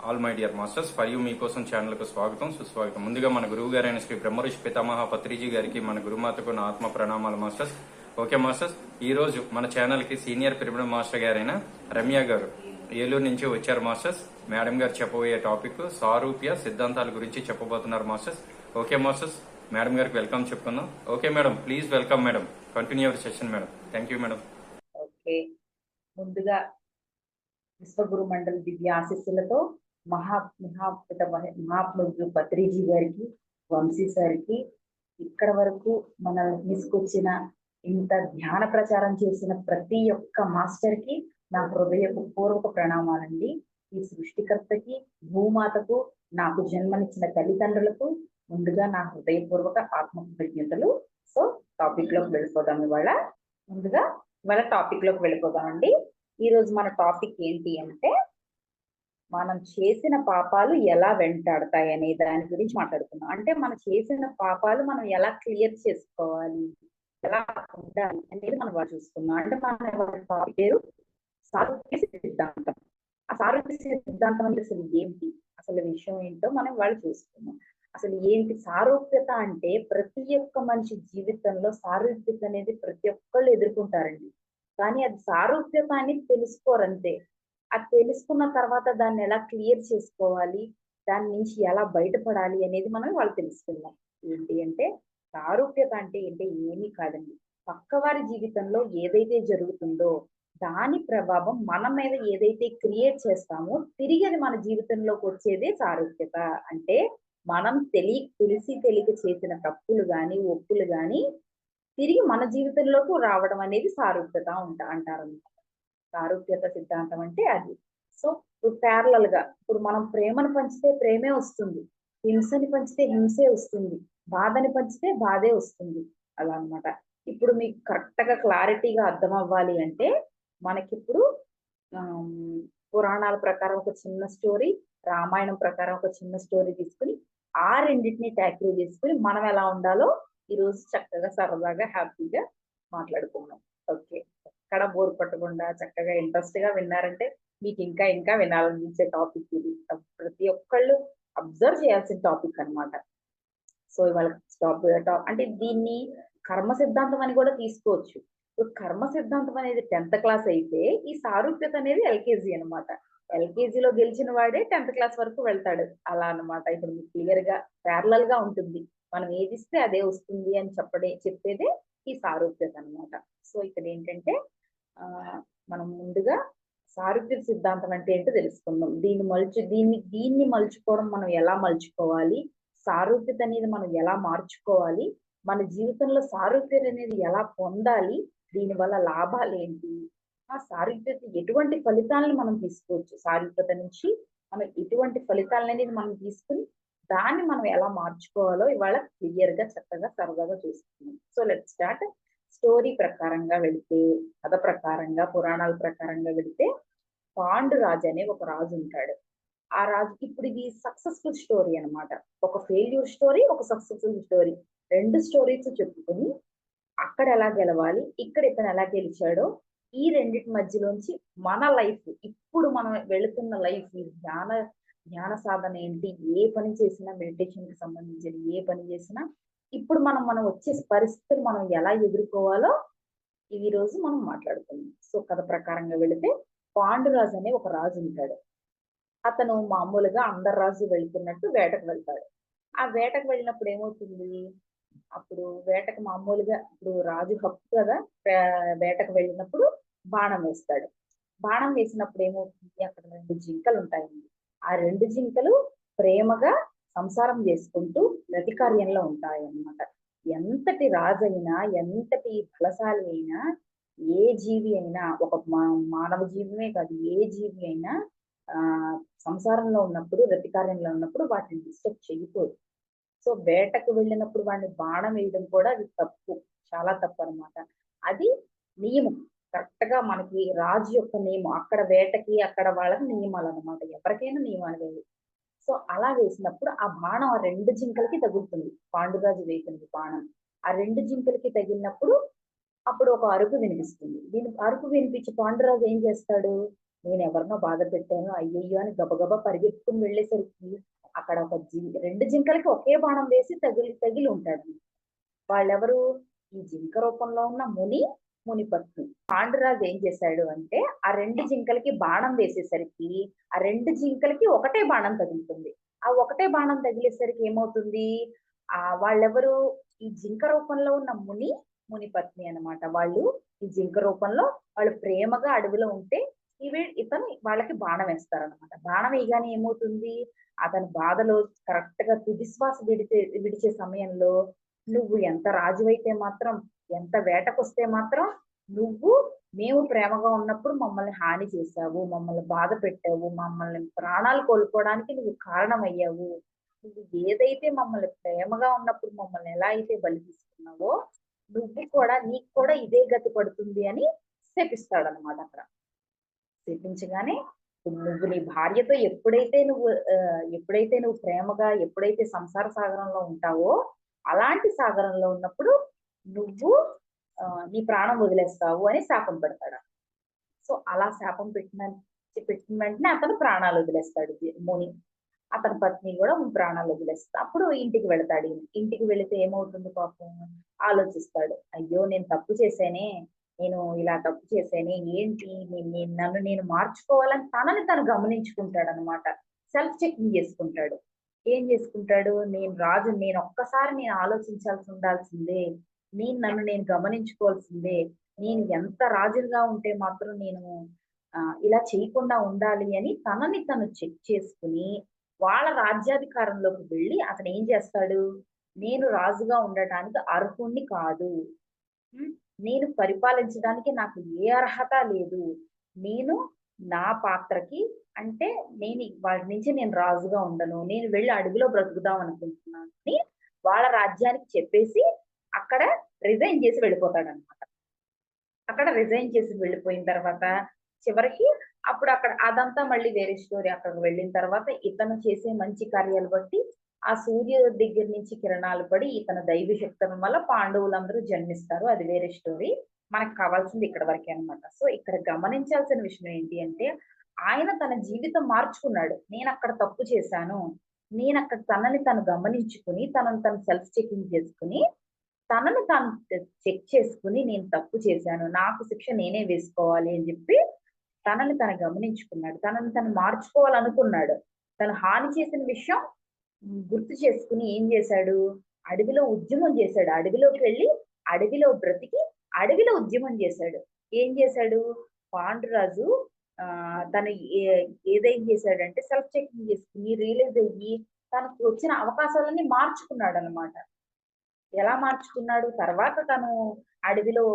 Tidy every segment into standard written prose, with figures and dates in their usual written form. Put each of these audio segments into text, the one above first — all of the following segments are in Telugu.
All my dear masters for you మీకోసం ఛానల్కు స్వాగతం సుస్వాగతం. ముందుగా మన గురువు గారైన శ్రీ బ్రహ్మఋషి పితామహ పత్రిజీ గారికి మన గురుమాతకు నా ఆత్మ ప్రణామాలు మాస్టర్స్. ఓకే మాస్టర్స్, ఈ రోజు మన ఛానల్ కి సీనియర్ పిరమిడ్ మాస్టర్ గారైన రమ్య గారు ఏలూరు నుంచి వచ్చారు మాస్టర్స్. మేడం గారు చెప్పబోయే టాపిక్ సారూప్య సిద్ధాంతాల గురించి చెప్పబోతున్నారు మాస్టర్స్. ఓకే మాస్టర్స్, మేడం గారికి వెల్కమ్ చెప్పుకుందాం. Okay madam, please welcome madam, continue our session madam. Thank you madam. Okay, ముందుగా విశ్వగురు మండలి దివ్య ఆశీస్సులతో మహాత్ముడు పత్రిజీ గారికి, వంశీ సార్కి, ఇక్కడ వరకు మన తీసుకొచ్చిన ఇంత ధ్యాన ప్రచారం చేసిన ప్రతి ఒక్క మాస్టర్ కి నా హృదయపూర్వక ప్రణామాలండి. ఈ సృష్టికర్తకి, భూమాతకు, నాకు జన్మనిచ్చిన తల్లిదండ్రులకు ముందుగా నా హృదయపూర్వక ఆత్మ కృతజ్ఞతలు. సో టాపిక్ లోకి వెళ్ళిపోదాం. ఇవాళ టాపిక్ లోకి వెళ్ళిపోదామండి. ఈ రోజు మన టాపిక్ ఏంటి అంటే, మనం చేసిన పాపాలు ఎలా వెంటాడతాయి అనే దాని గురించి మాట్లాడుతున్నాం. అంటే మనం చేసిన పాపాలు మనం ఎలా క్లియర్ చేసుకోవాలి, ఎలా ఉండాలి అనేది మనం వాళ్ళు చూసుకున్నాం. అంటే మన టాపిక్ పేరు సారూప్య సిద్ధాంతం. ఆ సారూప్య సిద్ధాంతం అంటే అసలు ఏంటి, అసలు విషయం ఏంటో మనం వాళ్ళు చూసుకున్నాం. అసలు ఏంటి సారూప్యత అంటే, ప్రతి ఒక్క మనిషి జీవితంలో సారూప్యత అనేది ప్రతి ఒక్కళ్ళు ఎదుర్కొంటారండి. కానీ అది సారూప్యత అని తెలుసుకోరంతే. అది తెలుసుకున్న తర్వాత దాన్ని ఎలా క్లియర్ చేసుకోవాలి, దాని నుంచి ఎలా బయటపడాలి అనేది మనం వాళ్ళు తెలుసుకుందాం. ఏంటి అంటే, సారూప్యత అంటే ఏంటి, ఏమీ కాదండి. పక్కవారి జీవితంలో ఏదైతే జరుగుతుందో దాని ప్రభావం మన మీద ఏదైతే క్రియేట్ చేస్తామో తిరిగి అది మన జీవితంలోకి వచ్చేదే సారూప్యత. అంటే మనం తెలిసి తెలియక చేసిన తప్పులు గాని, ఒప్పులు గాని తిరిగి మన జీవితంలోకి రావడం అనేది సారూప్యత అంటారు. సారూప్యత సిద్ధాంతం అంటే అది. సో ఇప్పుడు ప్యారలల్ గా, ఇప్పుడు మనం ప్రేమను పంచితే ప్రేమే వస్తుంది, హింసని పంచితే హింసే వస్తుంది, బాధని పంచితే బాధే వస్తుంది. అలా అన్నమాట. ఇప్పుడు మీకు కరెక్ట్ గా క్లారిటీగా అర్థం అవ్వాలి అంటే, మనకిప్పుడు పురాణాల ప్రకారం ఒక చిన్న స్టోరీ, రామాయణం ప్రకారం ఒక చిన్న స్టోరీ తీసుకుని ఆ రెండింటిని ట్యాకిల్ చేసుకుని మనం ఎలా ఉండాలో ఈ రోజు చక్కగా సరదాగా హ్యాపీగా మాట్లాడుకున్నాం. ఓకే, ఎక్కడ బోర్ పట్టకుండా చక్కగా ఇంట్రెస్ట్ గా విన్నారంటే మీకు ఇంకా ఇంకా వినాలనిపించే టాపిక్ ఇది. ప్రతి ఒక్కళ్ళు అబ్జర్వ్ చేయాల్సిన టాపిక్ అనమాట. సో ఇవాళ అంటే దీన్ని కర్మ సిద్ధాంతం అని కూడా తీసుకోవచ్చు. ఇప్పుడు కర్మ సిద్ధాంతం అనేది 10th క్లాస్ అయితే, ఈ సారూప్యత అనేది ఎల్కేజీ అనమాట. ఎల్కేజీలో గెలిచిన వాడే 10th క్లాస్ వరకు వెళ్తాడు. అలా అనమాట. ఇప్పుడు మీకు క్లియర్ గా ప్యారలల్ గా ఉంటుంది. మనం ఏది ఇస్తే అదే వస్తుంది అని చెప్పేదే ఈ సారూప్యత అనమాట. సో ఇక్కడ ఏంటంటే, మనం ముందుగా సారూప్య సిద్ధాంతం అంటే ఏంటో తెలుసుకుందాం. దీన్ని మలుచుకోవడం, మనం ఎలా మలుచుకోవాలి, సారూప్యత అనేది మనం ఎలా మార్చుకోవాలి, మన జీవితంలో సారూప్యత అనేది ఎలా పొందాలి, దీని వల్ల లాభాలు ఏంటి, ఆ సారూప్యత ఎటువంటి ఫలితాలను మనం తీసుకోవచ్చు, సారూప్యత నుంచి మనం ఎటువంటి ఫలితాలను అనేది మనం తీసుకుని దాన్ని మనం ఎలా మార్చుకోవాలో ఇవాళ క్లియర్ గా చక్కగా సరదాగా చూసుకున్నాం. So let's start. స్టోరీ ప్రకారంగా వెళితే, కథ ప్రకారంగా, పురాణాల ప్రకారంగా వెళితే, పాండురాజు అనే ఒక రాజు ఉంటాడు. ఆ రాజు, ఇప్పుడు ఇది సక్సెస్ఫుల్ స్టోరీ అనమాట. ఒక ఫెయిల్యూర్ స్టోరీ, ఒక సక్సెస్ఫుల్ స్టోరీ, రెండు స్టోరీస్ చెప్పుకుని అక్కడ ఎలా గెలవాలి, ఇక్కడ ఇతను ఎలా గెలిచాడో, ఈ రెండింటి మధ్యలోంచి మన లైఫ్, ఇప్పుడు మనం వెళుతున్న లైఫ్, ఈ ధ్యాన సాధన ఏంటి, ఏ పని చేసినా, మెడిటేషన్ కి సంబంధించిన ఏ పని చేసినా, ఇప్పుడు మనం వచ్చే పరిస్థితులు మనం ఎలా ఎదుర్కోవాలో ఈ రోజు మనం మాట్లాడుతున్నాం. సో కథ ప్రకారంగా వెళితే, పాండురాజు అనే ఒక రాజు ఉంటాడు. అతను మామూలుగా అందరు రాజు వెళ్తున్నట్టు వేటకు వెళ్తాడు. ఆ వేటకు వెళ్ళినప్పుడు ఏమవుతుంది, అప్పుడు వేటకు మామూలుగా ఇప్పుడు రాజు హక్కు కదా, వేటకు వెళ్ళినప్పుడు బాణం వేస్తాడు. బాణం వేసినప్పుడు ఏమవుతుంది, అక్కడ 2 జింకలు ఉంటాయండి. ఆ 2 జింకలు ప్రేమగా సంసారం చేసుకుంటూ ప్రతి కార్యంలో ఉంటాయి అన్నమాట. ఎంతటి రాజైనా, ఎంతటి బలశాలి అయినా, ఏ జీవి అయినా, ఒక మానవ జీవమే కాదు, ఏ జీవి అయినా ఆ సంసారంలో ఉన్నప్పుడు, రతి కార్యంలో ఉన్నప్పుడు వాటిని డిస్టర్బ్ చేయకూడదు. సో వేటకు వెళ్ళినప్పుడు వాడిని బాణం వేయడం కూడా అది తప్పు, చాలా తప్పు అనమాట. అది నియమం, కరెక్ట్ గా మనకి రాజు యొక్క నియమం. అక్కడ వేటకి, అక్కడ వాళ్ళకి నియమాలు అనమాట, ఎవరికైనా నియమాలు వేయాలి. సో అలా వేసినప్పుడు ఆ బాణం ఆ 2 జింకలకి తగులుతుంది. పాండురాజు వేసింది బాణం ఆ 2 జింకలకి తగిలినప్పుడు అప్పుడు ఒక అరుపు వినిపిస్తుంది. దీని అరుపు వినిపించి పాండురాజు ఏం చేస్తాడు, నేను ఎవరినో బాధ పెట్టాను అయ్యయ్యో అని గబగబా పరిగెత్తుకుని వెళ్ళేసరికి అక్కడ ఒక రెండు జింకలకి ఒకే బాణం వేసి తగిలి తగిలి ఉంటాడు. వాళ్ళెవరు? ఈ జింక రూపంలో ఉన్న ముని పత్ని. పాండురాజు ఏం చేశాడు అంటే ఆ రెండు జింకలకి బాణం వేసేసరికి ఆ రెండు జింకలకి ఒకటే బాణం తగులుతుంది. ఆ ఒకటే బాణం తగిలేసరికి ఏమవుతుంది? వాళ్ళెవరు? ఈ జింక రూపంలో ఉన్న ముని పత్ని అన్నమాట. వాళ్ళు ఈ జింక రూపంలో వాళ్ళు ప్రేమగా అడవిలో ఉంటే ఇతను వాళ్ళకి బాణం వేస్తారనమాట. బాణం వేయగానే ఏమవుతుంది? అతని బాధలో కరెక్ట్ గా తుది శ్వాస విడిచే సమయంలో నువ్వు ఎంత రాజువైతే మాత్రం, ఎంత వేటకొస్తే మాత్రం నువ్వు మేము ప్రేమగా ఉన్నప్పుడు మమ్మల్ని హాని చేశావు, మమ్మల్ని బాధ పెట్టావు, మమ్మల్ని ప్రాణాలు కోల్పోవడానికి నువ్వు కారణమయ్యావు. నువ్వు ఏదైతే మమ్మల్ని ప్రేమగా ఉన్నప్పుడు మమ్మల్ని ఎలా అయితే బలి తీసుకున్నావో నువ్వు కూడా నీకు కూడా ఇదే గతి పడుతుంది అని శపిస్తాడనమాట అక్కడ. శపించగానే నువ్వు నీ భార్యతో ఎప్పుడైతే నువ్వు ప్రేమగా ఎప్పుడైతే సంసార సాగరంలో ఉంటావో అలాంటి సాగరంలో ఉన్నప్పుడు నువ్వు నీ ప్రాణం వదిలేస్తావు అని శాపం పెడతాడు. సో అలా శాపం పెట్టిన వెంటనే అతను ప్రాణాలు వదిలేస్తాడు ముని. అతని పత్ని కూడా ప్రాణాలు వదిలేస్తా. అప్పుడు ఇంటికి వెళతాడు. ఇంటికి వెళితే ఏమవుతుంది పాపం ఆలోచిస్తాడు. అయ్యో నేను తప్పు చేశానే, నేను ఇలా తప్పు చేశానే, ఏంటి నన్ను నేను మార్చుకోవాలని తనని తను గమనించుకుంటాడు అనమాట. సెల్ఫ్ చెకింగ్ చేసుకుంటాడు. ఏం చేసుకుంటాడు? నేను ఒక్కసారి నేను ఆలోచించాల్సి ఉండాల్సిందే, నన్ను నేను గమనించుకోవాల్సిందే, నేను ఎంత రాజుగా ఉంటే మాత్రం నేను ఇలా చేయకుండా ఉండాలి అని తనని తను చెక్ చేసుకుని వాళ్ళ రాజ్యాధికారంలోకి వెళ్ళి అతను ఏం చేస్తాడు? నేను రాజుగా ఉండటానికి అర్హుణ్ణి కాదు, నేను పరిపాలించడానికి నాకు ఏ అర్హత లేదు, నేను నా పాత్రకి అంటే వాడి నుంచి నేను రాజుగా ఉండను, నేను వెళ్ళి అడవిలో బ్రతుకుదాం అనుకుంటున్నాను అని వాళ్ళ రాజ్యానికి చెప్పేసి అక్కడ రిజైన్ చేసి వెళ్ళిపోతాడు అనమాట. అక్కడ రిజైన్ చేసి వెళ్ళిపోయిన తర్వాత చివరికి అప్పుడు అక్కడ అదంతా మళ్ళీ వేరే స్టోరీ. అక్కడికి వెళ్ళిన తర్వాత ఇతను చేసే మంచి కార్యాలు బట్టి ఆ సూర్య దగ్గర నుంచి కిరణాలు పడి ఇతను దైవ శక్తి వల్ల పాండవులందరూ జన్మిస్తారు. అది వేరే స్టోరీ. మనకు కావాల్సింది ఇక్కడ వరకే అనమాట. సో ఇక్కడ గమనించాల్సిన విషయం ఏంటి అంటే ఆయన తన జీవితం మార్చుకున్నాడు. నేను అక్కడ తప్పు చేశాను, నేను అక్కడ తనని తను గమనించుకుని తనని తను సెల్ఫ్ చెకింగ్ చేసుకుని తనని తాను చెక్ చేసుకుని నేను తప్పు చేశాను, నాకు శిక్ష నేనే వేసుకోవాలి అని చెప్పి తనని తను గమనించుకున్నాడు. తనని తను మార్చుకోవాలనుకున్నాడు. తను హాని చేసిన విషయం గుర్తు చేసుకుని ఏం చేశాడు? అడవిలో ఉద్యమం చేశాడు. అడవిలోకి వెళ్ళి అడవిలో బ్రతికి అడవిలో ఉద్యమం చేశాడు. ఏం చేశాడు? పాండురాజు తను ఏదేం చేశాడంటే సెల్ఫ్ చెకింగ్ చేసుకుని రియలైజ్ అయ్యి తనకు వచ్చిన అవకాశాలన్నీ మార్చుకున్నాడు అనమాట. ఎలా మార్చుకున్నాడు? తర్వాత తను అడవిలో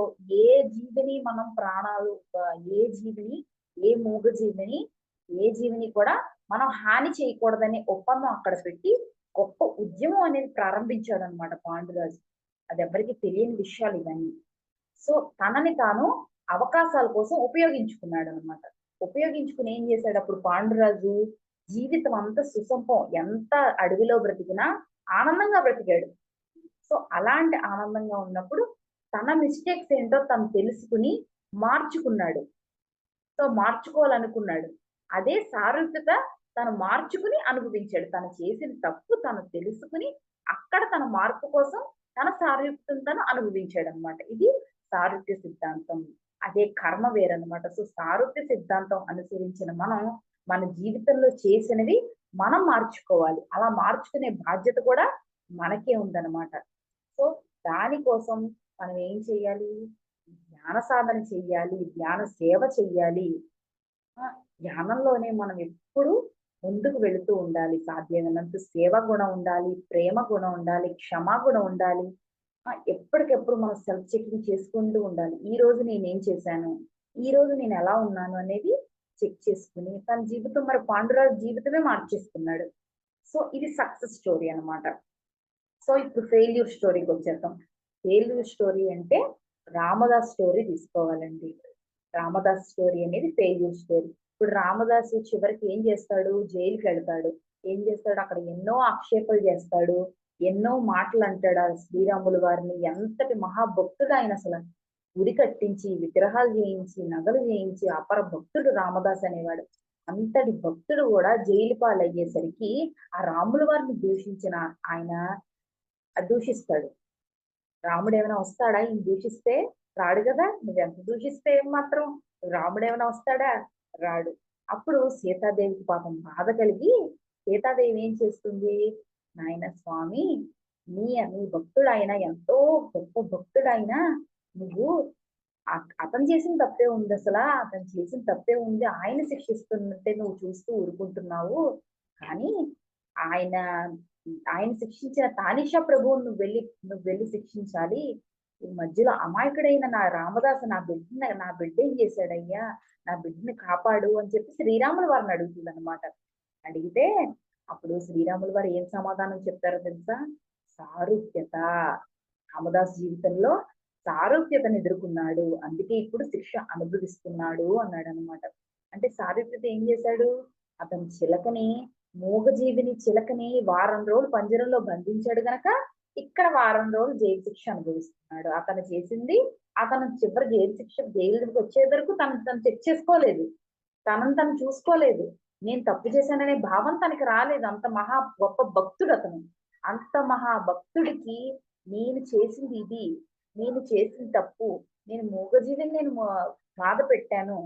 ఏ జీవిని మనం ప్రాణాలు ఏ జీవిని ఏ మూగ జీవిని ఏ జీవిని కూడా మనం హాని చేయకూడదనే ఒప్పందం అక్కడ పెట్టి గొప్ప ఉద్యమం అనేది ప్రారంభించాడు అనమాట పాండురాజు. అది ఎవరికి తెలియని విషయాలు ఇవన్నీ. సో తనని తాను అవకాశాల కోసం ఉపయోగించుకున్నాడు అనమాట. ఉపయోగించుకుని ఏం చేశాడు? అప్పుడు పాండురాజు జీవితం అంతా సుసంపం, ఎంత అడవిలో బ్రతికినా ఆనందంగా బ్రతికాడు. సో అలాంటి ఆనందంగా ఉన్నప్పుడు తన మిస్టేక్స్ ఏంటో తను తెలుసుకుని మార్చుకున్నాడు. సో మార్చుకోవాలనుకున్నాడు. అదే సారూప్యత తను మార్చుకుని అనుభవించాడు. తను చేసిన తప్పు తను తెలుసుకుని అక్కడ తన మార్పు కోసం తన సారూప్యతను తను అనుభవించాడు అనమాట. ఇది సారూప్య సిద్ధాంతం. అదే కర్మ వేరనమాట. సో సారూప్య సిద్ధాంతం అనుసరించిన మనం మన జీవితంలో చేసినవి మనం మార్చుకోవాలి. అలా మార్చుకునే బాధ్యత కూడా మనకే ఉందన్నమాట. సో దానికోసం మనం ఏం చేయాలి? ధ్యాన సాధన చెయ్యాలి, ధ్యాన సేవ చెయ్యాలి. ధ్యానంలోనే మనం ఎప్పుడు ముందుకు వెళుతూ ఉండాలి. సాధ్యమైనంత సేవ గుణం ఉండాలి, ప్రేమ గుణం ఉండాలి, క్షమా గుణం ఉండాలి. ఎప్పటికెప్పుడు మనం సెల్ఫ్ చెకింగ్ చేసుకుంటూ ఉండాలి. ఈ రోజు నేనేం చేశాను, ఈ రోజు నేను ఎలా ఉన్నాను అనేది చెక్ చేసుకుని తన జీవితం మరి పాండురాజు జీవితమే మార్చేసుకున్నాడు. సో ఇది సక్సెస్ స్టోరీ అనమాట. సో ఇప్పుడు ఫెయిల్యూర్ స్టోరీకి వచ్చేద్దాం. ఫెయిల్యూర్ స్టోరీ అంటే రామదాస్ స్టోరీ తీసుకోవాలండి. రామదాస్ స్టోరీ అనేది ఫెయిల్యూర్ స్టోరీ. ఇప్పుడు రామదాసు చివరికి ఏం చేస్తాడు? జైలుకి వెళ్తాడు. ఏం చేస్తాడు? అక్కడ ఎన్నో ఆక్షేపాలు చేస్తాడు, ఎన్నో మాటలు అంటాడు ఆ శ్రీరాములు వారిని. ఎంతటి మహాభక్తుడు ఆయన అసలు. గుడి కట్టించి విగ్రహాలు చేయించి నగలు చేయించి అపర భక్తుడు రామదాస్ అనేవాడు. అంతటి భక్తుడు కూడా జైలు పాలయ్యేసరికి ఆ రాముల వారిని దూషించిన ఆయన దూషిస్తాడు. రాముడు ఏమైనా వస్తాడా ఈయన దూషిస్తే? రాడు కదా. నువ్వెంత దూషిస్తే ఏం మాత్రం రాముడు ఏమైనా వస్తాడా? రాడు. అప్పుడు సీతాదేవికి పాపం బాధ కలిగి సీతాదేవి ఏం చేస్తుంది, నాయన స్వామి, నీ భక్తుడు ఆయన ఎంతో గొప్ప భక్తుడు ఆయన, నువ్వు అతను చేసిన తప్పే ఉంది, అసలు అతను చేసిన తప్పే ఉంది, ఆయన శిక్షిస్తున్నట్టే నువ్వు చూస్తూ ఊరుకుంటున్నావు. కానీ ఆయన ఆయన శిక్షించిన తానిషా ప్రభువుని నువ్వు వెళ్ళి శిక్షించాలి. ఈ మధ్యలో అమాయకుడైన నా రామదాసు నా బిడ్డ ఏం చేశాడయ్యా, నా బిడ్డని కాపాడు అని చెప్పి శ్రీరాముల వారిని అడుగుతుంది అనమాట. అడిగితే అప్పుడు శ్రీరాముల వారు ఏం సమాధానం చెప్తారో తెలుసా? సారూప్యత. రామదాసు జీవితంలో సారూప్యతను ఎదుర్కొన్నాడు, అందుకే ఇప్పుడు శిక్ష అనుభవిస్తున్నాడు అన్నాడు అనమాట. అంటే సారూప్యత ఏం చేశాడు? అతను మూగజీవిని చిలకని వారం రోజులు పంజరంలో బంధించాడు గనక ఇక్కడ వారం రోజులు జైలు శిక్ష అనుభవిస్తున్నాడు. అతను చివరి జైలుకి వచ్చే వరకు తను చెక్ చేసుకోలేదు, తను చూసుకోలేదు. నేను తప్పు చేశాననే భావం తనకి రాలేదు. అంత గొప్ప భక్తుడు అతను. అంత మహాభక్తుడికి నేను చేసిన తప్పు, నేను మూగజీవిని బాధ పెట్టాను,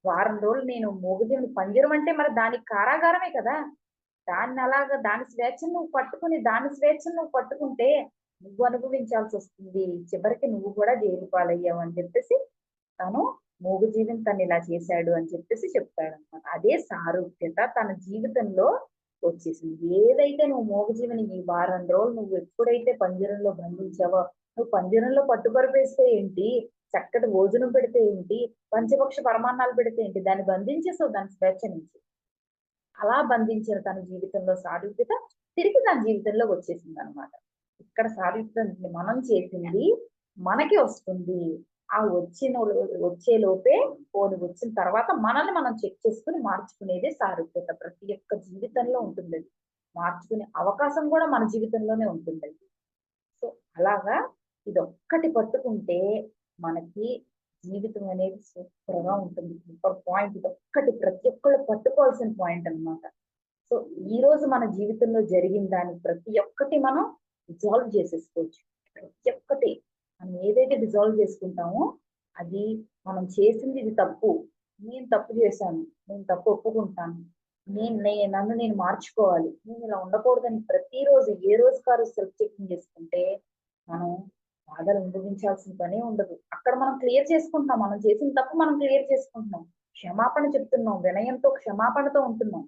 వారం రోజులు నేను మూగజీవిని, పంజరం అంటే మరి దానికి కారాగారమే కదా, దాని స్వేచ్ఛను నువ్వు పట్టుకుంటే నువ్వు అనుభవించాల్సి వస్తుంది, చివరికి నువ్వు కూడా జైలు పాలయ్యావు అని చెప్పేసి తను మూగజీవిని తను ఇలా చేశాడు అని చెప్పేసి చెప్తాడు అనమాట. అదే సారూప్యత తన జీవితంలో వచ్చేసింది. ఏదైతే నువ్వు మూగజీవిని ఈ వారం రోజులు నువ్వు ఎప్పుడైతే పంజరంలో బంధించావో, నువ్వు పంజరంలో పట్టుబరిపేస్తే ఏంటి, చక్కటి భోజనం పెడితే ఏంటి, పంచపక్ష పరమాన్నాలు పెడితే ఏంటి, దాన్ని బంధించేసావు దాని స్వేచ్ఛ నుంచి. అలా బంధించిన తన జీవితంలో సారూప్యత తిరిగి తన జీవితంలో వచ్చేసింది అనమాట. ఇక్కడ సారూప్యత మనం చేసింది మనకి వస్తుంది. ఆ వచ్చే లోపే వచ్చిన తర్వాత మనల్ని మనం చెక్ చేసుకుని మార్చుకునేదే సారూప్యత. ప్రతి ఒక్క జీవితంలో ఉంటుంది, మార్చుకునే అవకాశం కూడా మన జీవితంలోనే ఉంటుంది. సో అలాగా ఇది ఒక్కటి పట్టుకుంటే మనకి జీవితం అనేది సూపర్ గా ఉంటుంది. సూపర్ పాయింట్ ఇది ఒక్కటి, ప్రతి ఒక్కళ్ళు పట్టుకోవాల్సిన పాయింట్ అనమాట. సో ఈ రోజు మన జీవితంలో జరిగిన దాన్ని ప్రతి ఒక్కటి మనం డిజాల్వ్ చేసేసుకోవచ్చు. ప్రతి ఒక్కటి మనం ఏదైతే డిజాల్వ్ చేసుకుంటామో అది మనం చేసింది ఇది తప్పు, నేను తప్పు చేశాను, నేను తప్పు ఒప్పుకుంటాను, నన్ను నేను మార్చుకోవాలి, నేను ఇలా ఉండకూడదని ప్రతిరోజు ఏ రోజు కారు సెల్ఫ్ చెకింగ్ చేసుకుంటే మనం బాధలు అనుభవించాల్సిన పనే ఉండదు. అక్కడ మనం క్లియర్ చేసుకుంటాం, మనం చేసిన తప్పు మనం క్లియర్ చేసుకుంటున్నాం, క్షమాపణ చెప్తున్నాం, వినయంతో క్షమాపణతో ఉంటున్నాం.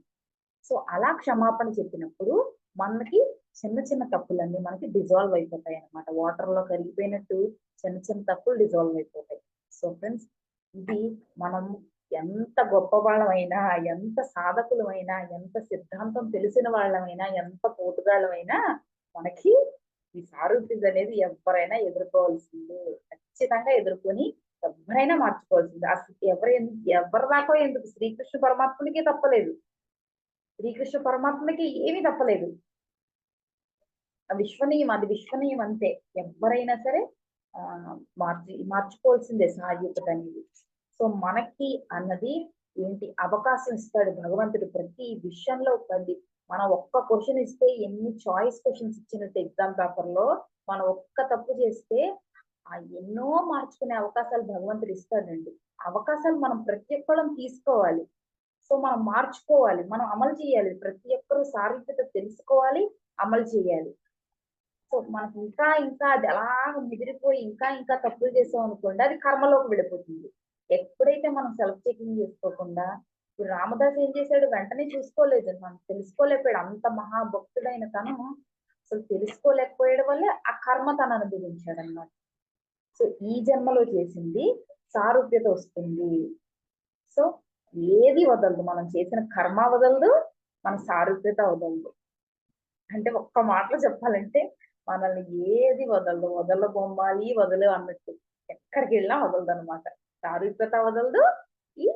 సో అలా క్షమాపణ చెప్పినప్పుడు మనకి చిన్న చిన్న తప్పులన్నీ మనకి డిజాల్వ్ అయిపోతాయి అనమాట. వాటర్ లో కరిగిపోయినట్టు చిన్న చిన్న తప్పులు డిజాల్వ్ అయిపోతాయి. సో ఫ్రెండ్స్, ఇది మనం ఎంత గొప్ప వాళ్ళమైనా, ఎంత సాధకులమైనా, ఎంత సిద్ధాంతం తెలిసిన వాళ్ళమైనా, ఎంత పోటుగాళ్ళమైనా మనకి ఈ సారూప్యత అనేది ఎవరైనా ఎదుర్కోవాల్సిందే. ఖచ్చితంగా ఎదుర్కొని ఎవరైనా మార్చుకోవాల్సిందే. అసలు ఎవరి దాకో ఎందుకు, శ్రీకృష్ణ పరమాత్ముడికి తప్పలేదు, శ్రీకృష్ణ పరమాత్మకి ఏమీ తప్పలేదు. అది విశ్వనీయం అంతే. ఎవరైనా సరే మార్చుకోవాల్సిందే సారూప్యత అనేది. సో మనకి అన్నది ఏంటి, అవకాశం ఇస్తాడు భగవంతుడు ప్రతి విషయంలో. మనం ఒక్క క్వశ్చన్ ఇస్తే ఎన్ని చాయిస్ క్వశ్చన్స్ ఇచ్చినట్టు ఎగ్జామ్ పేపర్ లో మనం ఒక్క తప్పు చేస్తే ఎన్నో మార్చుకునే అవకాశాలు భగవంతుడు ఇస్తాడండి. అవకాశాలు మనం ప్రతి ఒక్కళ్ళం తీసుకోవాలి. సో మనం మార్చుకోవాలి, మనం అమలు చేయాలి. ప్రతి ఒక్కరూ సారూప్యత తెలుసుకోవాలి, అమలు చేయాలి. సో మనకి ఇంకా అది అలా మిదిరిపోయి ఇంకా తప్పులు చేసాం అనుకోండి, అది కర్మలోకి వెళ్ళిపోతుంది. ఎప్పుడైతే మనం సెల్ఫ్ చెకింగ్ చేసుకోకుండా, ఇప్పుడు రామదాస్ ఏం చేశాడు, వెంటనే చూసుకోలేదు, మనం తెలుసుకోలేకపోయాడు. అంత మహాభక్తుడైన తను అసలు తెలుసుకోలేకపోయడం వల్లే ఆ కర్మ తను అనుభవించాడు అన్నమాట. సో ఈ జన్మలో చేసింది సారూప్యత వస్తుంది. సో ఏది వదలదు, మనం చేసిన కర్మ వదలదు, మన సారూప్యత వదలదు. అంటే ఒక్క మాటలో చెప్పాలంటే మనల్ని ఏది వదల బొమ్మాలి వదలు అన్నట్టు, ఎక్కడికి వెళ్ళినా వదలదు అనమాట. సారూప్యత వదలదు, ఈ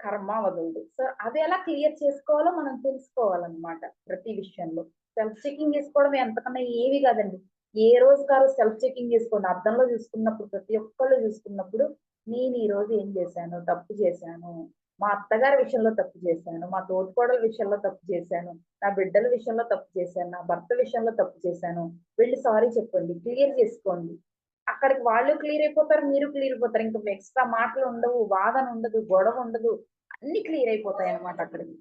కర్మ వదలదు. సో అది ఎలా క్లియర్ చేసుకోవాలో మనం తెలుసుకోవాలన్నమాట. ప్రతి విషయంలో సెల్ఫ్ చెకింగ్ చేసుకోవడం ఎంతకన్నా ఏవి కాదండి. ఏ రోజుకి ఆ రోజు సెల్ఫ్ చెకింగ్ చేసుకోండి. అద్దంలో చూసుకున్నప్పుడు, ప్రతి ఒక్కళ్ళు చూసుకున్నప్పుడు, నేను ఈ రోజు ఏం చేశాను, తప్పు చేశాను, మా అత్తగారి విషయంలో తప్పు చేశాను, మా తోటికోడల విషయంలో తప్పు చేశాను, నా బిడ్డల విషయంలో తప్పు చేశాను, నా భర్త విషయంలో తప్పు చేశాను, వెళ్ళి సారీ చెప్పండి, క్లియర్ చేసుకోండి. అక్కడికి వాళ్ళు క్లియర్ అయిపోతారు, మీరు క్లియర్ అయిపోతారు. ఇంకా ఎక్స్ట్రా మాటలు ఉండవు, వాదన ఉండదు, గొడవ ఉండదు, అన్ని క్లియర్ అయిపోతాయి అన్నమాట అక్కడికి.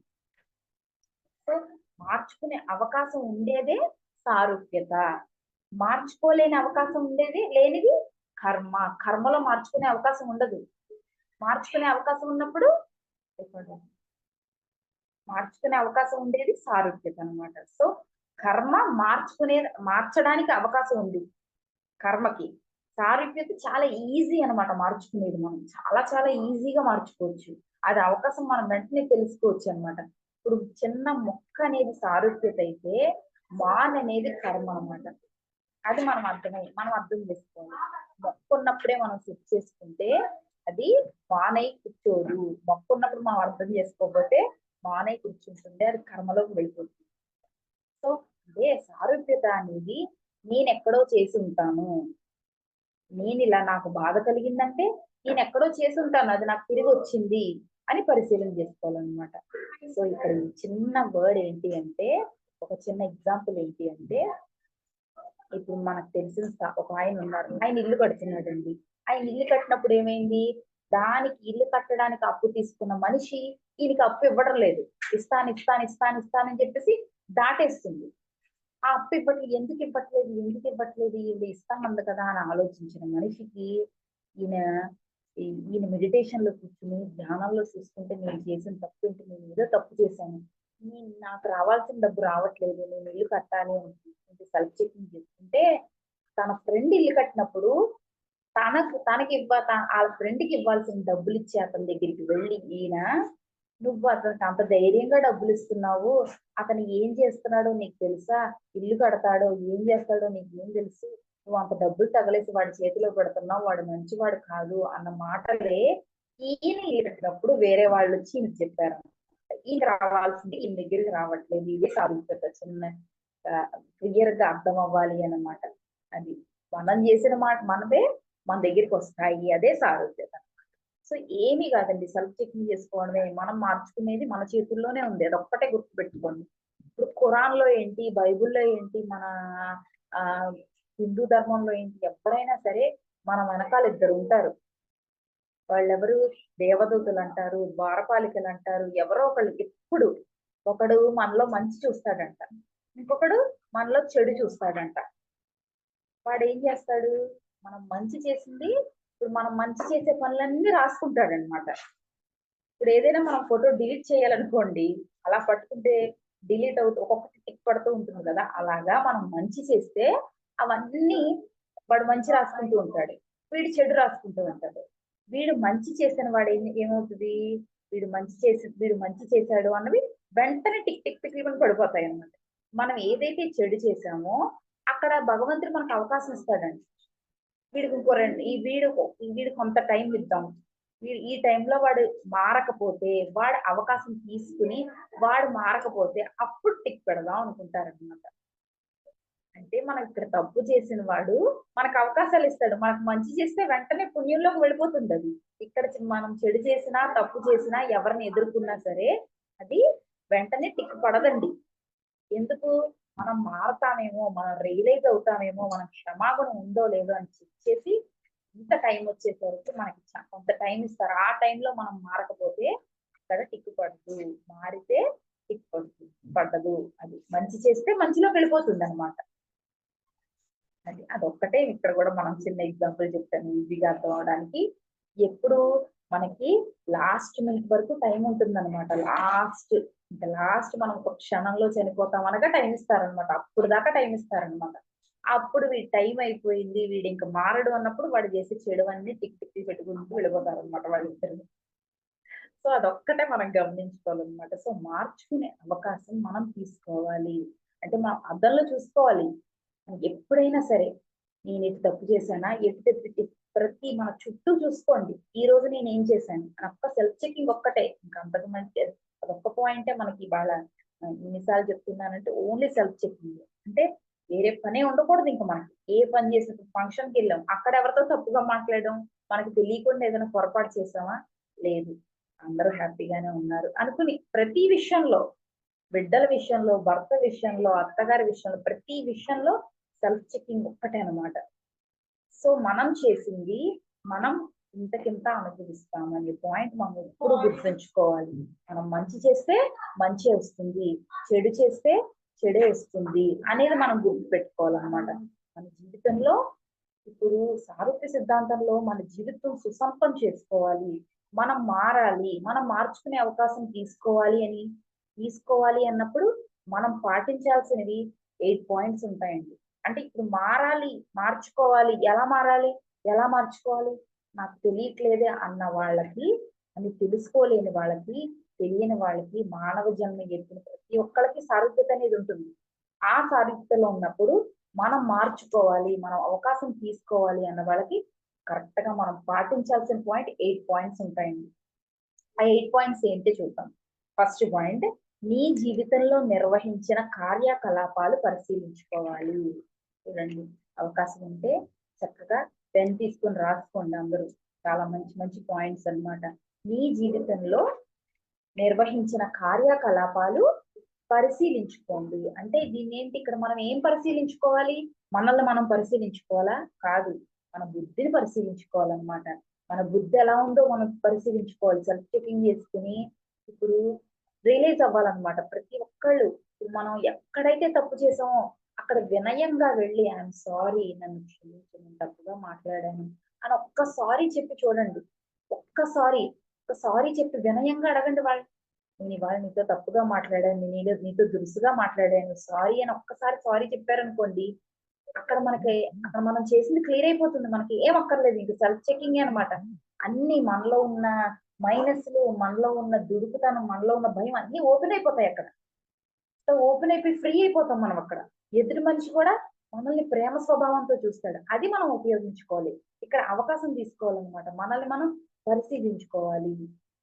సో మార్చుకునే అవకాశం ఉండేదే సారూప్యత. మార్చుకోలేని అవకాశం ఉండేది లేనిది కర్మ. కర్మలో మార్చుకునే అవకాశం ఉండదు. మార్చుకునే అవకాశం ఉన్నప్పుడు చెప్పండి. మార్చుకునే అవకాశం ఉండేది సారూప్యత అన్నమాట. సో కర్మ మార్చడానికి అవకాశం ఉంది కర్మకి. సారూప్యత చాలా ఈజీ అన్నమాట మార్చుకునేది. మనం చాలా చాలా ఈజీగా మార్చుకోవచ్చు. అది అవకాశం మనం వెంటనే తెలుసుకోవచ్చు అన్నమాట. ఇప్పుడు చిన్న మొక్క అనేది సారూప్యత అయితే, మాన్ అనేది కర్మ అన్నమాట. అది మనం అర్థం చేసుకోవాలి. మొక్క ఉన్నప్పుడే మనం సెట్ చేసుకుంటే అది మానై కూర్చోదు. మొక్క ఉన్నప్పుడు మనం అర్థం చేసుకోకపోతే మానై కూర్చుంటుంది, అది కర్మలోకి వెళ్ళిపోతుంది. సో అదే సారూప్యత అనేది నేను ఎక్కడో చేసి ఉంటాను, నేను ఇలా నాకు బాధ కలిగిందంటే నేను ఎక్కడో చేసి ఉంటాను, అది నాకు తిరిగి వచ్చింది అని పరిశీలన చేసుకోవాలన్నమాట. సో ఇక్కడ ఈ చిన్న వర్డ్ ఏంటి అంటే, ఒక చిన్న ఎగ్జాంపుల్ ఏంటి అంటే, ఇప్పుడు మనకు తెలిసిన ఒక ఆయన ఉన్నారు. ఆయన ఇల్లు కడుతున్నాడండి. ఆయన ఇల్లు కట్టినప్పుడు ఏమైంది, దానికి ఇల్లు కట్టడానికి అప్పు తీసుకున్న మనిషి ఈయనకి అప్పు ఇవ్వడం లేదు. ఇస్తానని చెప్పేసి దాటేస్తుంది. ఆ అప్పు ఎందుకు ఇవ్వట్లేదు ఈవిడ ఇస్తామంది కదా అని ఆలోచించిన మనిషికి ఈయన ఈయన మెడిటేషన్ లో కూర్చుని ధ్యానంలో చూసుకుంటే, నేను చేసిన తప్పు ఏంటి, నేను ఏదో తప్పు చేశాను, నాకు రావాల్సిన డబ్బు రావట్లేదు, నేను ఇల్లు కట్టాలి అని చూసుకుంటే సెల్ఫ్ చెకింగ్ చేసుకుంటే, తన ఫ్రెండ్ ఇల్లు కట్టినప్పుడు వాళ్ళ ఫ్రెండ్ కి ఇవ్వాల్సిన డబ్బులు ఇచ్చి అతని దగ్గరికి వెళ్ళి ఈయన, నువ్వు అతనికి అంత ధైర్యంగా డబ్బులు ఇస్తున్నావు, అతను ఏం చేస్తున్నాడో నీకు తెలుసా, ఇల్లు కడతాడో ఏం చేస్తాడో నీకు ఏం తెలుసు, నువ్వు అంత డబ్బులు తగలేసి వాడి చేతిలో పెడుతున్నావు, వాడు మంచివాడు కాదు అన్న మాటలే ఈయన ఇల్లు కట్టినప్పుడు వేరే వాళ్ళు వచ్చి ఈయనకి చెప్పారు. ఈయన రావాల్సింది ఈయన దగ్గరికి రావట్లేదు. ఇది సాధించట చిన్న క్లియర్ గా అర్థం అవ్వాలి అన్నమాట. అది మనం చేసిన మాట మనదే మన దగ్గరికి వస్తాయి, అదే సారూప్యత. సో ఏమీ కాదండి, సెల్ఫ్ చెకింగ్ చేసుకోవడమే. మనం మార్చుకునేది మన చేతుల్లోనే ఉంది, అది ఒక్కటే గుర్తుపెట్టుకోండి. ఇప్పుడు ఖురాన్ లో ఏంటి, బైబుల్లో ఏంటి, మన ఆ హిందూ ధర్మంలో ఏంటి, ఎవరైనా సరే మన వెనకాల ఇద్దరు ఉంటారు. వాళ్ళెవరు, దేవదూతలు అంటారు, ద్వారపాలికలు అంటారు, ఎవరో ఒకళ్ళు. ఎప్పుడు ఒకడు మనలో మంచి చూస్తాడంట, ఇంకొకడు మనలో చెడు చూస్తాడంట. వాడు ఏం చేస్తాడు, మనం మంచి చేసింది, ఇప్పుడు మనం మంచి చేసే పనులన్నీ రాసుకుంటాడనమాట. ఇప్పుడు ఏదైనా మనం ఫోటో డిలీట్ చేయాలనుకోండి, అలా పట్టుకుంటే డిలీట్ అవుతూ ఒక్కొక్కటి టిక్ పడుతూ ఉంటుంది కదా, అలాగా మనం మంచి చేస్తే అవన్నీ వాడు మంచి రాసుకుంటూ ఉంటాడు, వీడు చెడు రాసుకుంటూ ఉంటాడు. వీడు మంచి చేసిన వాడు ఏమవుతుంది, వీడు మంచి చేశాడు అన్నవి వెంటనే టిక్ టిక్ టిక్ అని పడిపోతాయి అన్నమాట. మనం ఏదైతే చెడు చేశామో అక్కడ భగవంతుడు మనకు అవకాశం ఇస్తాడండి. వీడికి ఇంకో వీడు కొంత టైం ఇద్దాం, ఈ టైంలో వాడు మారకపోతే, వాడు అవకాశం తీసుకుని వాడు మారకపోతే అప్పుడు టిక్ పెడదాం అనుకుంటారనమాట. అంటే మనం ఇక్కడ తప్పు చేసిన వాడు మనకు అవకాశాలు ఇస్తాడు, మనకు మంచి చేస్తే వెంటనే పుణ్యంలోకి వెళ్ళిపోతుంది. అది ఇక్కడ మనం చెడు చేసినా తప్పు చేసినా ఎవరిని ఎదుర్కొన్నా సరే అది వెంటనే టిక్ పడదండి. ఎందుకు, మనం మారతామేమో, మనం రియలైజ్ అవుతామేమో, మనం క్షమాగుణం ఉందో లేదో అని చెక్ చేసి ఇంత టైం వచ్చేసరికి మనకి కొంత టైం ఇస్తారు. ఆ టైంలో మనం మారకపోతే అక్కడ టిక్కు పడదు, మారితే టిక్ పడదు. అది మంచి చేస్తే మంచిలోకి వెళ్ళిపోతుంది అనమాట. అదొక్కటే ఇక్కడ కూడా మనం చిన్న ఎగ్జాంపుల్ చెప్తాను ఈజీగా అర్థం అవడానికి. ఎప్పుడు మనకి లాస్ట్ మినిట్ వరకు టైం ఉంటుంది అనమాట. లాస్ట్ మనం ఒక క్షణంలో చనిపోతాం అనగా టైం ఇస్తారనమాట. అప్పుడు దాకా టైం ఇస్తారనమాట. అప్పుడు వీడి టైం అయిపోయింది, వీడు ఇంకా మారడు అన్నప్పుడు వాడు చేసే చెడు అన్ని టిక్ టిక్ పెట్టుకుంటూ వెళ్ళిపోతారు అనమాట వాళ్ళిద్దరు. సో అదొక్కటే మనం గమనించుకోవాలన్నమాట. సో మార్చుకునే అవకాశం మనం తీసుకోవాలి. అంటే మనం అద్దంలో చూసుకోవాలి ఎప్పుడైనా సరే, నేను ఎటు తప్పు చేశానా, ప్రతి మన చుట్టూ చూసుకోండి, ఈ రోజు నేను ఏం చేశాను ఒక్క సెల్ఫ్ చెకింగ్ ఒక్కటే. ఇంకా అంతకు మంచి అదొక్క పాయింటే మనకి బాగా ఎన్నిసార్లు చెప్తున్నానంటే, ఓన్లీ సెల్ఫ్ చెకింగ్. అంటే వేరే పనే ఉండకూడదు ఇంకా మనకి. ఏ పని చేసినప్పుడు ఫంక్షన్కి వెళ్ళాం, అక్కడ ఎవరితో తప్పుగా మాట్లాడడం, మనకి తెలియకుండా ఏదైనా పొరపాటు చేసామా? లేదు. అందరూ హ్యాపీగానే ఉన్నారు అనుకుని ప్రతి విషయంలో, బిడ్డల విషయంలో, భర్త విషయంలో, అత్తగారి విషయంలో, ప్రతి విషయంలో సెల్ఫ్ చెకింగ్ ఒక్కటే అనమాట. సో మనం చేసింది మనం ఇంతకింత అనుభవిస్తామనే పాయింట్ మనం ఎప్పుడు గుర్తుంచుకోవాలి. మనం మంచి చేస్తే మంచి వస్తుంది, చెడు చేస్తే చెడే వస్తుంది అనేది మనం గుర్తు పెట్టుకోవాలన్నమాట. మన జీవితంలో ఇప్పుడు సారూప్య సిద్ధాంతంలో మన జీవితం సుసంపన్నం చేసుకోవాలి, మనం మారాలి, మనం మార్చుకునే అవకాశం తీసుకోవాలి అన్నప్పుడు మనం పాటించాల్సినవి 8 పాయింట్స్ ఉంటాయండి. అంటే ఇప్పుడు మారాలి, మార్చుకోవాలి, ఎలా మార్చుకోవాలి? నాకు తెలియట్లేదే అన్న వాళ్ళకి, అని తెలుసుకోలేని వాళ్ళకి, తెలియని వాళ్ళకి, మానవ జన్మ ఎత్తిన ప్రతి ఒక్కళ్ళకి సారూప్యత అనేది ఉంటుంది. ఆ సారూప్యతలో ఉన్నప్పుడు మనం మార్చుకోవాలి, మనం అవకాశం తీసుకోవాలి అన్న వాళ్ళకి కరెక్ట్ గా మనం పాటించాల్సిన పాయింట్ 8 పాయింట్స్ ఉంటాయండి. ఆ 8 పాయింట్స్ ఏంటి చూద్దాం. ఫస్ట్ పాయింట్, నీ జీవితంలో నిర్వహించిన కార్యకలాపాలు పరిశీలించుకోవాలి. చూడండి, అవకాశం ఉంటే చక్కగా పెన్ తీసుకొని రాసుకోండి అందరూ. చాలా మంచి మంచి పాయింట్స్ అన్నమాట. నీ జీవితంలో నిర్వహించిన కార్యకలాపాలు పరిశీలించుకోండి. అంటే దీన్ని ఏంటి, ఇక్కడ మనం ఏం పరిశీలించుకోవాలి? మనల్ని మనం పరిశీలించుకోవాలా? కాదు, మన బుద్ధిని పరిశీలించుకోవాలన్నమాట. మన బుద్ధి ఎలా ఉందో మనం పరిశీలించుకోవాలి, సెల్ఫ్ చెకింగ్ చేసుకుని ఇప్పుడు రియలైజ్ అవ్వాలన్నమాట. ప్రతి ఒక్కళ్ళు ఇప్పుడు మనం ఎక్కడైతే తప్పు చేసామో అక్కడ వినయంగా వెళ్ళి ఐఎమ్ సారీ, నన్ను క్షమించు, నేను తప్పుగా మాట్లాడాను అని ఒక్కసారి చెప్పి చూడండి. ఒక్కసారి చెప్పి వినయంగా అడగండి వాళ్ళు. నేను ఇవాళ నీతో తప్పుగా మాట్లాడాను, నీతో దురుసుగా మాట్లాడాను, సారీ అని ఒక్కసారి సారీ చెప్పారనుకోండి, అక్కడ మనం చేసింది క్లియర్ అయిపోతుంది. మనకి ఏం అక్కర్లేదు, ఇంక సెల్ఫ్ చెకింగ్ అనమాట. అన్ని మనలో ఉన్న మైనస్లు, మనలో ఉన్న దుడుకుతనం, మనలో ఉన్న భయం అన్ని ఓపెన్ అయిపోతాయి అక్కడ. సో ఓపెన్ అయిపోయి ఫ్రీ అయిపోతాం మనం అక్కడ. ఎదుటి మనిషి కూడా మనల్ని ప్రేమ స్వభావంతో చూస్తాడు. అది మనం ఉపయోగించుకోవాలి. ఇక్కడ అవకాశం తీసుకోవాలన్నమాట. మనల్ని మనం పరిశీలించుకోవాలి.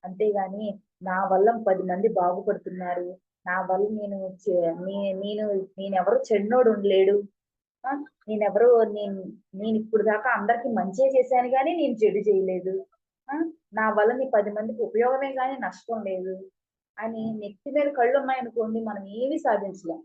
అంతేగాని నా వల్ల 10 మంది బాగుపడుతున్నారు, నా వల్ల నేనెవరు చెడ్నోడు ఉండలేడు, ఆ, నేనెవరో నేను నేను ఇప్పుడు దాకా అందరికి మంచే చేశాను కానీ నేను చెడు చేయలేదు, ఆ, నా వల్ల నీ 10 మందికి ఉపయోగమే కానీ నష్టం లేదు అని నెత్తి మీద కళ్ళు ఉన్నాయనుకోండి, మనం ఏమీ సాధించలేం.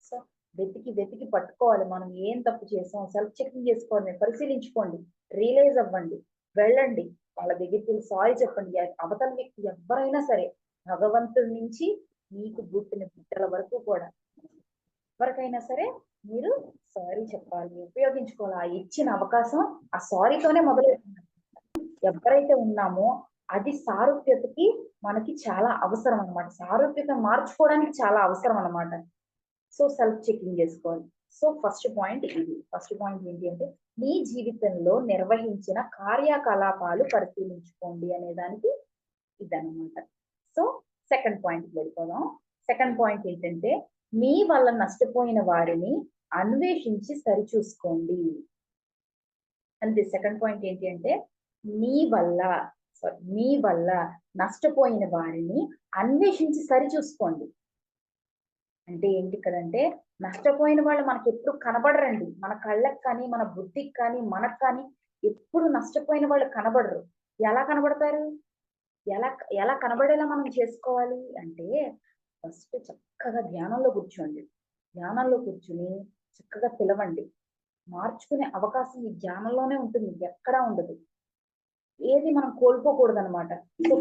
సో వెతికి పట్టుకోవాలి మనం ఏం తప్పు చేసాం, సెల్ఫ్ చెకింగ్ చేసుకోండి, పరిశీలించుకోండి, రియలైజ్ అవ్వండి, వెళ్ళండి వాళ్ళ దగ్గరికి వెళ్ళి సారీ చెప్పండి. అవతల వ్యక్తి ఎవరైనా సరే, భగవంతుడి నుంచి మీకు పుట్టిన బిడ్డల వరకు కూడా ఎవరికైనా సరే మీరు సారీ చెప్పాలి, ఉపయోగించుకోవాలి. ఆ ఇచ్చిన అవకాశం ఆ సారీతోనే మొదలవుతుంది. ఎవరైతే ఉన్నామో అది సారూప్యతకి మనకి చాలా అవసరం అన్నమాట. సారూప్యత మార్చుకోవడానికి చాలా అవసరం అన్నమాట. సో సెల్ఫ్ చెకింగ్ చేసుకోవాలి. సో ఫస్ట్ పాయింట్ ఏంటి అంటే, మీ జీవితంలో నిర్వహించిన కార్యకలాపాలు పరిశీలించుకోండి అనే దానికి ఇదన్నమాట. సో సెకండ్ పాయింట్ వెళ్ళిపోదాం. సెకండ్ పాయింట్ ఏంటంటే, మీ వల్ల నష్టపోయిన వారిని అన్వేషించి సరిచూసుకోండి. అంతే. సెకండ్ పాయింట్ ఏంటి అంటే, మీ వల్ల నష్టపోయిన వారిని అన్వేషించి సరిచూసుకోండి. అంటే ఏంటి ఇక్కడ అంటే, నష్టపోయిన వాళ్ళు మనకి ఎప్పుడు కనబడరండి. మన కళ్ళకి కానీ, మన బుద్ధికి కానీ, మనకు కానీ ఎప్పుడు నష్టపోయిన వాళ్ళు కనబడరు. ఎలా కనబడతారు? ఎలా ఎలా కనబడేలా మనం చేసుకోవాలి అంటే, ఫస్ట్ చక్కగా ధ్యానంలో కూర్చోండి. ధ్యానంలో కూర్చుని చక్కగా పిలవండి. మార్చుకునే అవకాశం ఈ ధ్యానంలోనే ఉంటుంది, ఎక్కడా ఉండదు. ఏది మనం కోల్పోకూడదు అనమాట. సో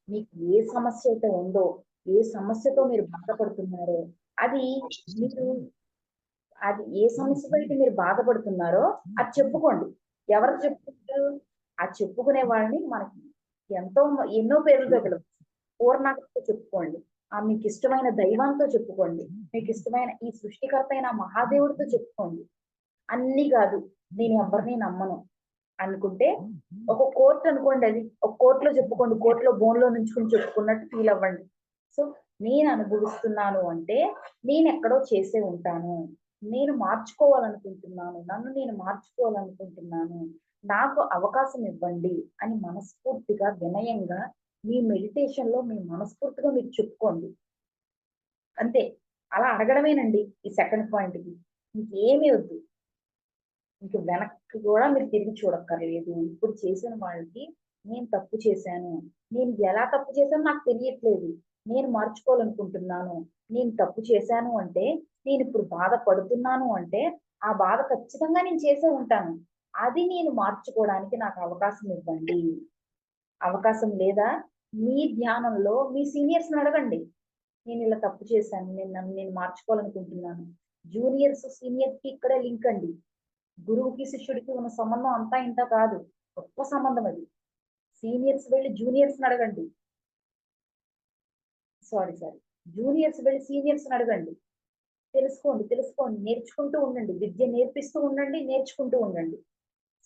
మీకు ఏ సమస్య అయితే ఉందో, ఏ సమస్యతో మీరు బాధపడుతున్నారో, అది మీరు ఏ సమస్యతో అయితే మీరు బాధపడుతున్నారో అది చెప్పుకోండి. ఎవరు చెప్పుకుంటారు? ఆ చెప్పుకునే వాళ్ళని మనకి ఎన్నో పేర్లతో పిలవచ్చు. పూర్ణాకతో చెప్పుకోండి, మీకు ఇష్టమైన దైవంతో చెప్పుకోండి, మీకు ఇష్టమైన ఈ సృష్టికర్త అయిన మహాదేవుడితో చెప్పుకోండి. అన్ని కాదు, నేను ఎవరిని నమ్మను అనుకుంటే ఒక కోర్టు అనుకోండి, అది ఒక కోర్టులో చెప్పుకోండి, కోర్టులో బోన్లో నుంచుకుని చెప్పుకున్నట్టు ఫీల్ అవ్వండి. సో నేను అనుభవిస్తున్నాను అంటే నేను ఎక్కడో చేసే ఉంటాను, నేను మార్చుకోవాలనుకుంటున్నాను, నన్ను నేను మార్చుకోవాలనుకుంటున్నాను, నాకు అవకాశం ఇవ్వండి అని మనస్ఫూర్తిగా వినయంగా మీ మెడిటేషన్ లో మీ మనస్ఫూర్తిగా మీరు చెప్పుకోండి. అంతే. అలా అడగడమేనండి ఈ సెకండ్ పాయింట్కి. ఇంకేమీ వద్దు. ఇంక వెనక్కి కూడా మీరు తిరిగి చూడక్కర్లేదు. ఇప్పుడు చేసిన వాళ్ళకి నేను తప్పు చేశాను. నేను ఎలా తప్పు చేశానో నాకు తెలియట్లేదు. నేను మార్చుకోవాలనుకుంటున్నాను. నేను తప్పు చేశాను అంటే, నేనిప్పుడు బాధపడుతున్నాను అంటే, ఆ బాధ ఖచ్చితంగా నేను చేసే ఉంటాను. అది నేను మార్చుకోవడానికి నాకు అవకాశం ఇవ్వండి. అవకాశం లేదా? మీ ధ్యానంలో మీ సీనియర్స్‌ని అడగండి. నేనిలా తప్పు చేశాను. నన్ను నేను మార్చుకోవాలనుకుంటున్నాను. జూనియర్స్, సీనియర్స్‌కి ఇక్కడే లింక్ అండి. గురువుకి, శిష్యుడికి ఉన్న సంబంధం అంతా ఇంతా కాదు. గొప్ప సంబంధం అది. సీనియర్స్ వెళ్లి జూనియర్స్‌ని అడగండి. సారీ. జూనియర్స్ వెళ్లి సీనియర్స్‌ని అడగండి. తెలుసుకోండి. నేర్చుకుంటూ ఉండండి. విద్య నేర్పిస్తూ ఉండండి. నేర్చుకుంటూ ఉండండి.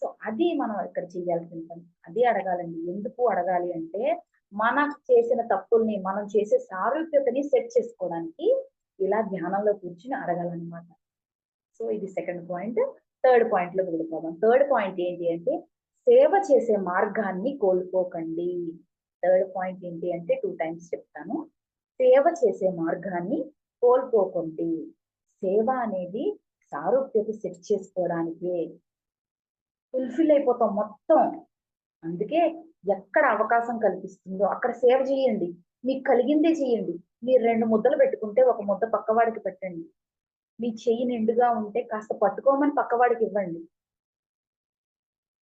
సో, అది మనం ఇక్కడ చేయాల్సిన పని. అదే అడగాలండి. ఎందుకు అడగాలి అంటే, మనం చేసిన తప్పుల్ని, మనం చేసే సారూప్యతని సెట్ చేసుకోవడానికి ఇలా ధ్యానంలో కూర్చొని అడగాలనమాట. సో, ఇది సెకండ్ పాయింట్. థర్డ్ పాయింట్‌లోకి వెళ్ళిపోదాం. థర్డ్ పాయింట్ ఏంటి అంటే, సేవ చేసే మార్గాన్ని కోల్పోకండి. థర్డ్ పాయింట్ ఏంటి అంటే 2 టైమ్స్ చెప్తాను. సేవ చేసే మార్గాన్ని కోల్పోకండి. సేవ అనేది సారూప్యత సెట్ చేసుకోవడానికే. ఫుల్‌ఫిల్ అయిపోతాం మొత్తం. అందుకే ఎక్కడ అవకాశం కల్పిస్తుందో అక్కడ సేవ చేయండి. మీకు కలిగిందే చేయండి. మీరు 2 ముద్దలు పెట్టుకుంటే ఒక ముద్ద పక్కవాడికి పెట్టండి. మీ చెయ్యి నిండుగా ఉంటే కాస్త పట్టుకోమని పక్కవాడికి ఇవ్వండి.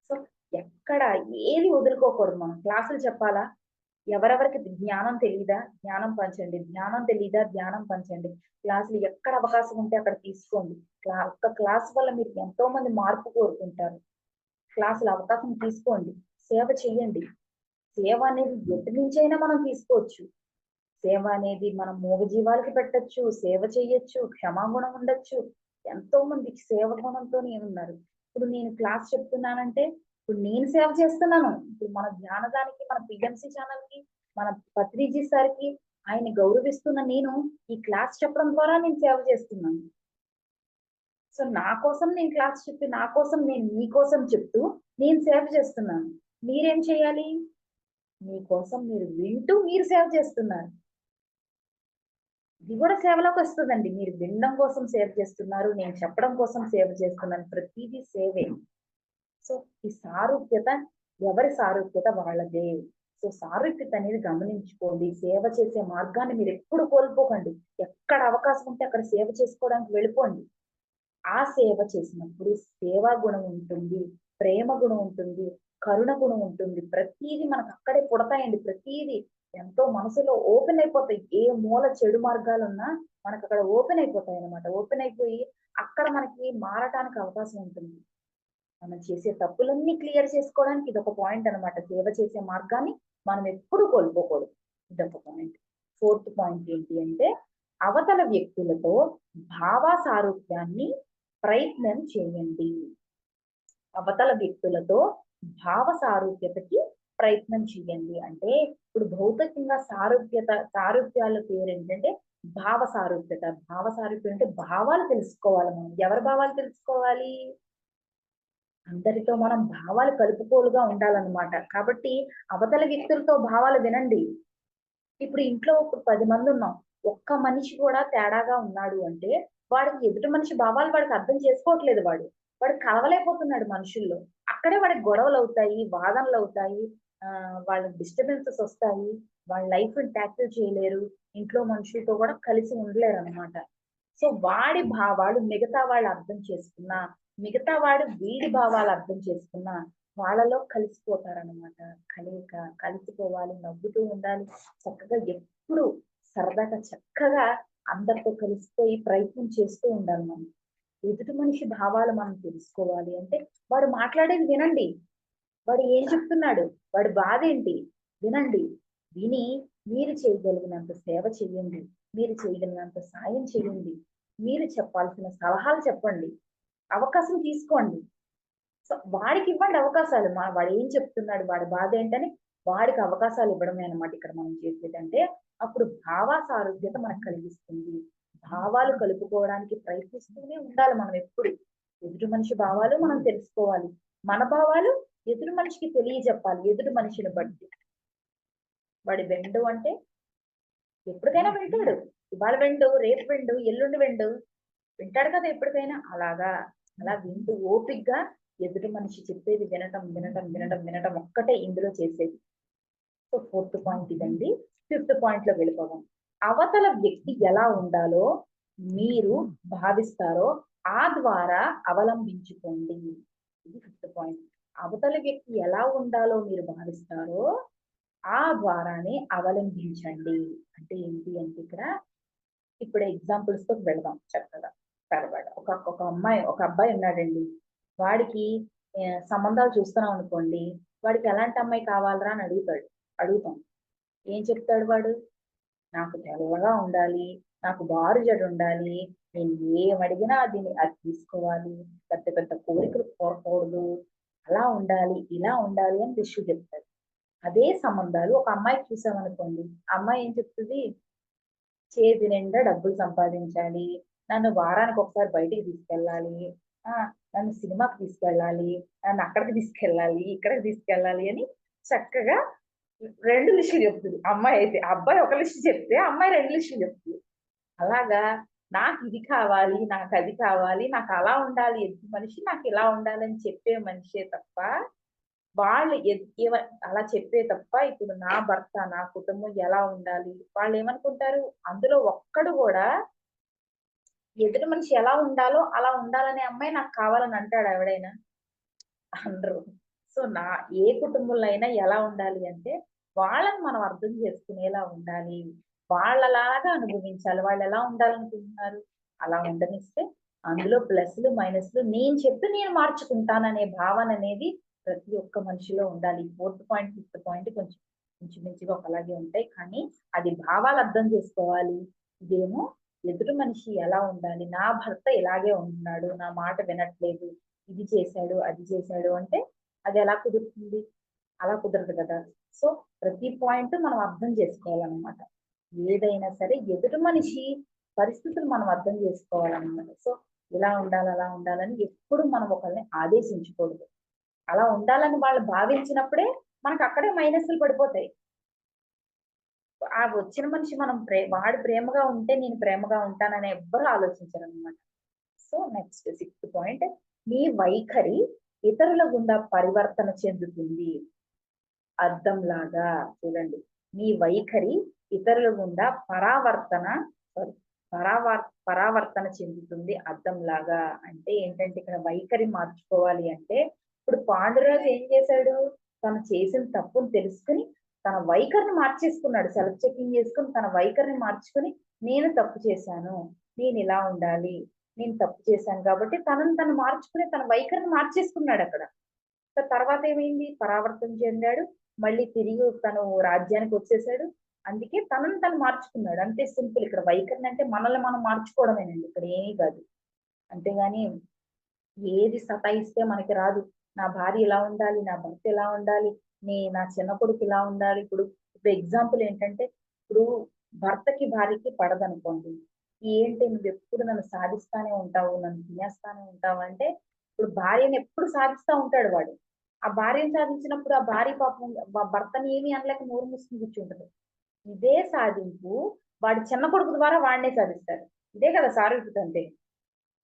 సో, ఎక్కడ ఏది వదులుకోకూడదు మనం. క్లాసులు చెప్పాలా? ఎవరెవరికి జ్ఞానం తెలీదా? జ్ఞానం పంచండి. జ్ఞానం తెలీదా? జ్ఞానం పంచండి. క్లాసులు ఎక్కడ అవకాశం ఉంటే అక్కడ తీసుకోండి. ఒక్క క్లాస్ వల్ల మీరు ఎంతో మంది మార్పు కోరుకుంటారు. క్లాసుల అవకాశం తీసుకోండి. సేవ చెయ్యండి. సేవ అనేది ఎటు నుంచైనా మనం తీసుకోవచ్చు. సేవ అనేది మనం మూగజీవాలకి పెట్టొచ్చు. సేవ చెయ్యొచ్చు. క్షమాగుణం ఉండొచ్చు. ఎంతో మంది సేవ గుణంతోనే ఉన్నారు. ఇప్పుడు నేను క్లాస్ చెప్తున్నానంటే, ఇప్పుడు నేను సేవ చేస్తున్నాను. ఇప్పుడు మన జ్ఞానదానికి, మన పిఎంసి ఛానల్‌కి, మన పత్రిజీ సార్‌కి ఆయన్ని గౌరవిస్తున్న నేను ఈ క్లాస్ చెప్పడం ద్వారా నేను సేవ చేస్తున్నాను. సో, నా కోసం నేను క్లాస్ చెప్పి, నా కోసం నేను మీకోసం చెప్తూ, నేను సేవ చేస్తున్నాను. మీరేం చేయాలి? మీకోసం మీరు వింటూ మీరు సేవ చేస్తున్నారు. ఇది కూడా సేవలోకొస్తదండి. మీరు వినడం కోసం సేవ చేస్తున్నారు. నేను చెప్పడం కోసం సేవ చేస్తున్నాను. ప్రతీదీ సేవే. సో, ఈ సారూప్యత ఎవరి సారూప్యత వాళ్ళదే. సో, సారూప్యత అనేది గమనించుకోండి. సేవ చేసే మార్గాన్ని మీరెప్పుడు కోల్పోకండి. ఎక్కడ అవకాశం ఉంటే అక్కడ సేవ చేసుకోవడానికి వెళ్ళిపోండి. ఆ సేవ చేసినప్పుడు సేవా గుణం ఉంటుంది. ప్రేమ గుణం ఉంటుంది. కరుణ గుణం ఉంటుంది. ప్రతీది మనకు అక్కడే పుడతాయండి. ప్రతీది ఎంతో మనసులో ఓపెన్ అయిపోతాయి. ఏ మూల చెడు మార్గాలున్నా మనకక్కడ ఓపెన్ అయిపోతాయన్నమాట. ఓపెన్ అయిపోయి అక్కడ మనకి మారటానికి అవకాశం ఉంటుంది. మనం చేసే తప్పులన్నీ క్లియర్ చేసుకోవడానికి ఇదొక పాయింట్ అన్నమాట. సేవ చేసే మార్గాన్ని మనం ఎప్పుడు కోల్పోకూడదు. ఇదొక పాయింట్. ఫోర్త్ పాయింట్ ఏంటి అంటే, అవతల వ్యక్తులతో భావ సారూప్యాన్ని ప్రయత్నం చేయండి. అవతల వ్యక్తులతో భావ సారూప్యతకి ప్రయత్నం చేయండి. అంటే ఇప్పుడు భౌతికంగా సారూప్యాల పేరేంటంటే భావ సారూప్యత. భావ సారూప్యం అంటే భావాలు తెలుసుకోవాలి మనం. ఎవరి భావాలు తెలుసుకోవాలి? అందరితో మనం భావాలు కలుపుకోలుగా ఉండాలన్నమాట. కాబట్టి అవతల వ్యక్తులతో భావాలు వినండి. ఇప్పుడు ఇంట్లో ఇప్పుడు 10 మందున్నాం. ఒక్క మనిషి కూడా తేడాగా ఉన్నాడు అంటే, వాడికి ఎదుటి మనిషి భావాలు వాడికి అర్థం చేసుకోవట్లేదు వాడు. వాడు కలవలేకపోతున్నాడు మనుషుల్లో. అక్కడే వాడికి గొడవలవుతాయి, వాదనలవుతాయి, వాళ్ళకి డిస్టర్బెన్సెస్ ఒస్తాయి. వాళ్ళ లైఫ్‌ని టాకిల్ చేయలేరు. ఇంట్లో మనుషులతో కూడా కలిసి ఉండలేరనమాట. సో, వాడి భావాలు మిగతా వాళ్ళు అర్థం చేసుకున్నా, మిగతా వాడు వీడి భావాలు అర్థం చేసుకున్నా, వాళ్ళలో కలిసిపోతారనమాట. కలయిక, కలిసిపోవాలి, నవ్వుతూ ఉండాలి. చక్కగా ఎప్పుడు సరదాగా చక్కగా అందరితో కలిసిపోయి ప్రయత్నం చేస్తూ ఉండాలి మనం. ఎదుటి మనిషి భావాలు మనం తెలుసుకోవాలి అంటే, వాడు మాట్లాడేది వినండి. వాడు ఏం చెప్తున్నాడు? వాడి బాధేంటి? వినండి. విని మీరు చేయగలిగినంత సేవ చేయండి. మీరు చేయగలిగినంత సాయం చేయండి. మీరు చెప్పాల్సిన సలహాలు చెప్పండి. అవకాశం తీసుకోండి. సో, వాడికివ్వండి అవకాశాలు. వాడేం చెప్తున్నాడు? వాడి బాధేంటని వాడికి అవకాశాలు ఇవ్వడమే అన్నమాట ఇక్కడ మనం చేసేదంటే, అప్పుడు భావ సారూప్యత మనకు కలిగిస్తుంది. భావాలు కలుపుకోవడానికి ప్రయత్నిస్తూనే ఉండాలి మనం ఎప్పుడు. ఎదుటి మనిషి భావాలు మనం తెలుసుకోవాలి. మన భావాలు ఎదుటి మనిషికి తెలియజెప్పాలి. ఎదుటి మనిషిని బట్టి. వాడు వినడు అంటే ఎప్పటికైనా వింటాడు. ఇవాళ విండు, రేపు విండు, ఎల్లుండి విండు, వింటాడు కదా ఎప్పటికైనా. అలాగా అలా వింటూ ఓపిగ్గా ఎదుటి మనిషి చెప్పేది వినటం వినటం వినటం వినటం ఒక్కటే ఇందులో చేసేది. సో 4th పాయింట్ ఇదండి. 5th పాయింట్ లో వెళ్ళిపోదాం. అవతల వ్యక్తి ఎలా ఉండాలో మీరు భావిస్తారో ఆ ద్వారా అవలంబించుకోండి. ఇది 5th పాయింట్. అవతల వ్యక్తి ఎలా ఉండాలో మీరు భావిస్తారో ఆ ద్వారానే అవలంబించండి. అంటే ఏంటి అంటే ఇక్కడ ఇప్పుడు ఎగ్జాంపుల్స్ తో వెళదాం చక్కగా సరదాగా. ఒక అబ్బాయి ఉన్నాడండి. వాడికి సంబంధాలు చూస్తున్నాం అనుకోండి. వాడికి ఎలాంటి అమ్మాయి కావాలరా అని అడుగుతాం. ఏం చెప్తాడు వాడు? నాకు తెల్లగా ఉండాలి, నాకు బారు జడ ఉండాలి, నేను ఏం అడిగినా అది తీసుకోవాలి, పెద్ద పెద్ద కోరికలు కోరకూడదు, అలా ఉండాలి, ఇలా ఉండాలి అని లిస్టు చెప్తాడు. అదే సంబంధాలు ఒక అమ్మాయికి చూసామనుకోండి. అమ్మాయి ఏం చెప్తుంది? చేతి నిండా డబ్బులు సంపాదించాలి, నన్ను వారానికి ఒకసారి బయటికి తీసుకెళ్ళాలి, ఆ నన్ను సినిమాకి తీసుకెళ్ళాలి, నన్ను అక్కడికి తీసుకెళ్ళాలి, ఇక్కడికి తీసుకెళ్ళాలి అని చక్కగా 2 లిస్టులు చెప్తుంది అమ్మాయి అయితే. అబ్బాయి ఒక లిస్ట్ చెప్తే అమ్మాయి 2 లిస్టులు చెప్తుంది. అలాగా నాకు ఇది కావాలి, నాకు అది కావాలి, నాకు అలా ఉండాలి, ఎదుటి మనిషి నాకు ఇలా ఉండాలని చెప్పే మనిషే తప్ప వాళ్ళు అలా చెప్పే తప్ప ఇప్పుడు నా భర్త, నా కుటుంబం ఎలా ఉండాలి, వాళ్ళు ఏమనుకుంటారు? అందులో ఒక్కడు కూడా ఎదుటి మనిషి ఎలా ఉండాలో అలా ఉండాలనే అమ్మాయి నాకు కావాలని అంటాడు ఎవడైనా? అనరు. సో ఏ కుటుంబంలో అయినా ఎలా ఉండాలి అంటే వాళ్ళని మనం అర్థం చేసుకునేలా ఉండాలి. వాళ్ళలాగా అనుభవించాలి. వాళ్ళు ఎలా ఉండాలనుకుంటున్నారు అలా ఉండనిస్తే అందులో ప్లస్లు మైనస్లు నేను చెప్పి నేను మార్చుకుంటాననే భావన అనేది ప్రతి ఒక్క మనిషిలో ఉండాలి. 4th పాయింట్, 5th పాయింట్ కొంచెం ఇంచుమించుగా ఒకలాగే ఉంటాయి. కానీ అది భావాలు అర్థం చేసుకోవాలి. ఇదేమో ఎదుటి మనిషి ఎలా ఉండాలి, నా భర్త ఇలాగే ఉంటున్నాడు, నా మాట వినట్లేదు, ఇది చేశాడు, అది చేశాడు అంటే అది ఎలా కుదురుతుంది? అలా కుదరదు కదా. సో ప్రతి పాయింట్ మనం అర్థం చేసుకోవాలన్నమాట. ఏదైనా సరే ఎదుటి మనిషి పరిస్థితులు మనం అర్థం చేసుకోవాలన్నమాట. సో ఇలా ఉండాలి, అలా ఉండాలని ఎప్పుడు మనం ఒకరిని ఆదేశించకూడదు. అలా ఉండాలని వాళ్ళు భావించినప్పుడే మనకు అక్కడే మైనస్లు పడిపోతాయి. ఆ వచ్చిన మనిషి వాడు ప్రేమగా ఉంటే నేను ప్రేమగా ఉంటానని ఎవ్వరు ఆలోచించరు అనమాట. సో నెక్స్ట్ 6th పాయింట్, మీ వైఖరి ఇతరుల గుండా పరివర్తన చెందుతుంది. అద్దంలాగా చూడండి. మీ వైఖరి ఇతరుల గుండా పరావర్తన చెందుతుంది అద్దంలాగా. అంటే ఏంటంటే ఇక్కడ వైఖరి మార్చుకోవాలి అంటే ఇప్పుడు పాండురాజు ఏం చేశాడు? తను చేసిన తప్పును తెలుసుకుని తన వైఖరిని మార్చేసుకున్నాడు. సెల్ఫ్ చెకింగ్ చేసుకుని తన వైఖరిని మార్చుకుని నేను తప్పు చేశాను, నేను ఇలా ఉండాలి, నేను తప్పు చేశాను కాబట్టి తను మార్చుకుని తన వైఖరిని మార్చేసుకున్నాడు అక్కడ. తర్వాత ఏమైంది? పరావర్తన చెందాడు. మళ్ళీ తిరిగి తను రాజ్యానికి వచ్చేసాడు. అందుకే తను మార్చుకున్నాడు. అంతే సింపుల్. ఇక్కడ వైఖరిని అంటే మనల్ని మనం మార్చుకోవడమేనండి. ఇక్కడ ఏమీ కాదు. అంతేగాని ఏది సతాయిస్తే మనకి రాదు. నా భార్య ఇలా ఉండాలి, నా భర్త ఇలా ఉండాలి, నా చిన్న కొడుకు ఇలా ఉండాలి. ఇప్పుడు ఎగ్జాంపుల్ ఏంటంటే ఇప్పుడు భర్తకి భార్యకి పడదనుకోండి. ఏంటి నువ్వు ఎప్పుడు నన్ను సాధిస్తానే ఉంటావు, నన్ను తినేస్తానే ఉంటావు అంటే ఇప్పుడు భార్యని ఎప్పుడు సాధిస్తా ఉంటాడు వాడు. ఆ భార్యను సాధించినప్పుడు ఆ భార్య పాపం భర్తని ఏమీ అనలేక నోరు మూసుకుని కూర్చుంటది. ఇదే సాధింపు వాడి చిన్న కొడుకు ద్వారా వాడినే సాధిస్తారు. ఇదే కదా సారూప్యత అంటే.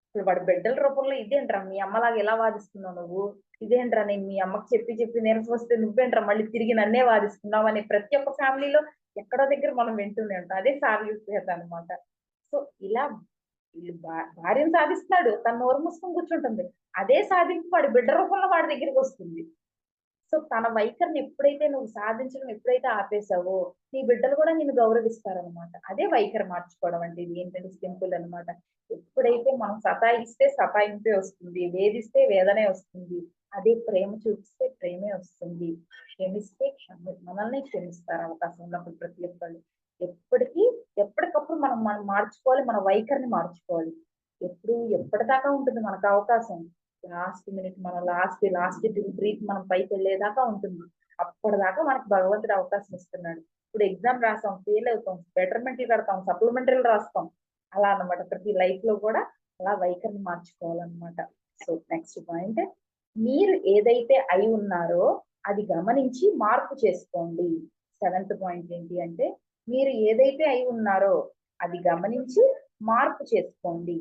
ఇప్పుడు వాడి బిడ్డల రూపంలో ఇదేంట్రా మీ అమ్మలాగా ఎలా వాదిస్తున్నావు నువ్వు? ఇదేంట్రా నేను మీ అమ్మకి చెప్పి చెప్పి నీరసం వస్తే నువ్వేంట్రా మళ్ళీ తిరిగి నన్నే వాదిస్తున్నావు అనే ప్రతి ఒక్క ఫ్యామిలీలో ఎక్కడో దగ్గర మనం వింటూనే ఉంటాం. అదే సారూప్యత అనమాట. సో ఇలా భార్యను సాధిస్తున్నాడు, తన నోరు మూసుకొని కూర్చుంటుంది. అదే సాధింపు వాడి బిడ్డ రూపంలో వాడి దగ్గరికి వస్తుంది. సో తన వైఖరిని ఎప్పుడైతే నువ్వు సాధించడం ఎప్పుడైతే ఆపేసావో నీ బిడ్డలు కూడా నిన్ను గౌరవిస్తారనమాట. అదే వైఖరి మార్చుకోవడం అంటే ఇది ఏంటంటే సింపుల్ అనమాట. ఎప్పుడైతే మనం సతాయిస్తే సతాయింపే వస్తుంది, వేధిస్తే వేదనే వస్తుంది. అదే ప్రేమ చూపిస్తే ప్రేమే వస్తుంది. క్షమిస్తే మనల్ని క్షమిస్తారు అవకాశం ఉన్నప్పుడు ప్రతి ఒక్కళ్ళు. ఎప్పటికప్పుడు మనం మార్చుకోవాలి, మన వైఖరిని మార్చుకోవాలి. ఎప్పటిదాకా ఉంటుంది మనకు అవకాశం? లాస్ట్ మినిట్ మనం లాస్ట్ బ్రీత్ మనం పైకి వెళ్ళేదాకా ఉంటుంది. అప్పటిదాకా మనకి భగవంతుడు అవకాశం ఇస్తున్నాడు. ఇప్పుడు ఎగ్జామ్ రాస్తాం, ఫెయిల్ అవుతాం, బెటర్మెంట్లు కడతాం, సప్లిమెంటరీలు రాస్తాం. అలా అన్నమాట ప్రతి లైఫ్ లో కూడా అలా వైఖరిని మార్చుకోవాలన్నమాట. సో నెక్స్ట్ పాయింట్, మీరు ఏదైతే అయి ఉన్నారో అది గమనించి మార్పు చేసుకోండి. 7th పాయింట్ ఏంటి అంటే మీరు ఏదైతే అయి ఉన్నారో అది గమనించి మార్పు చేసుకోండి.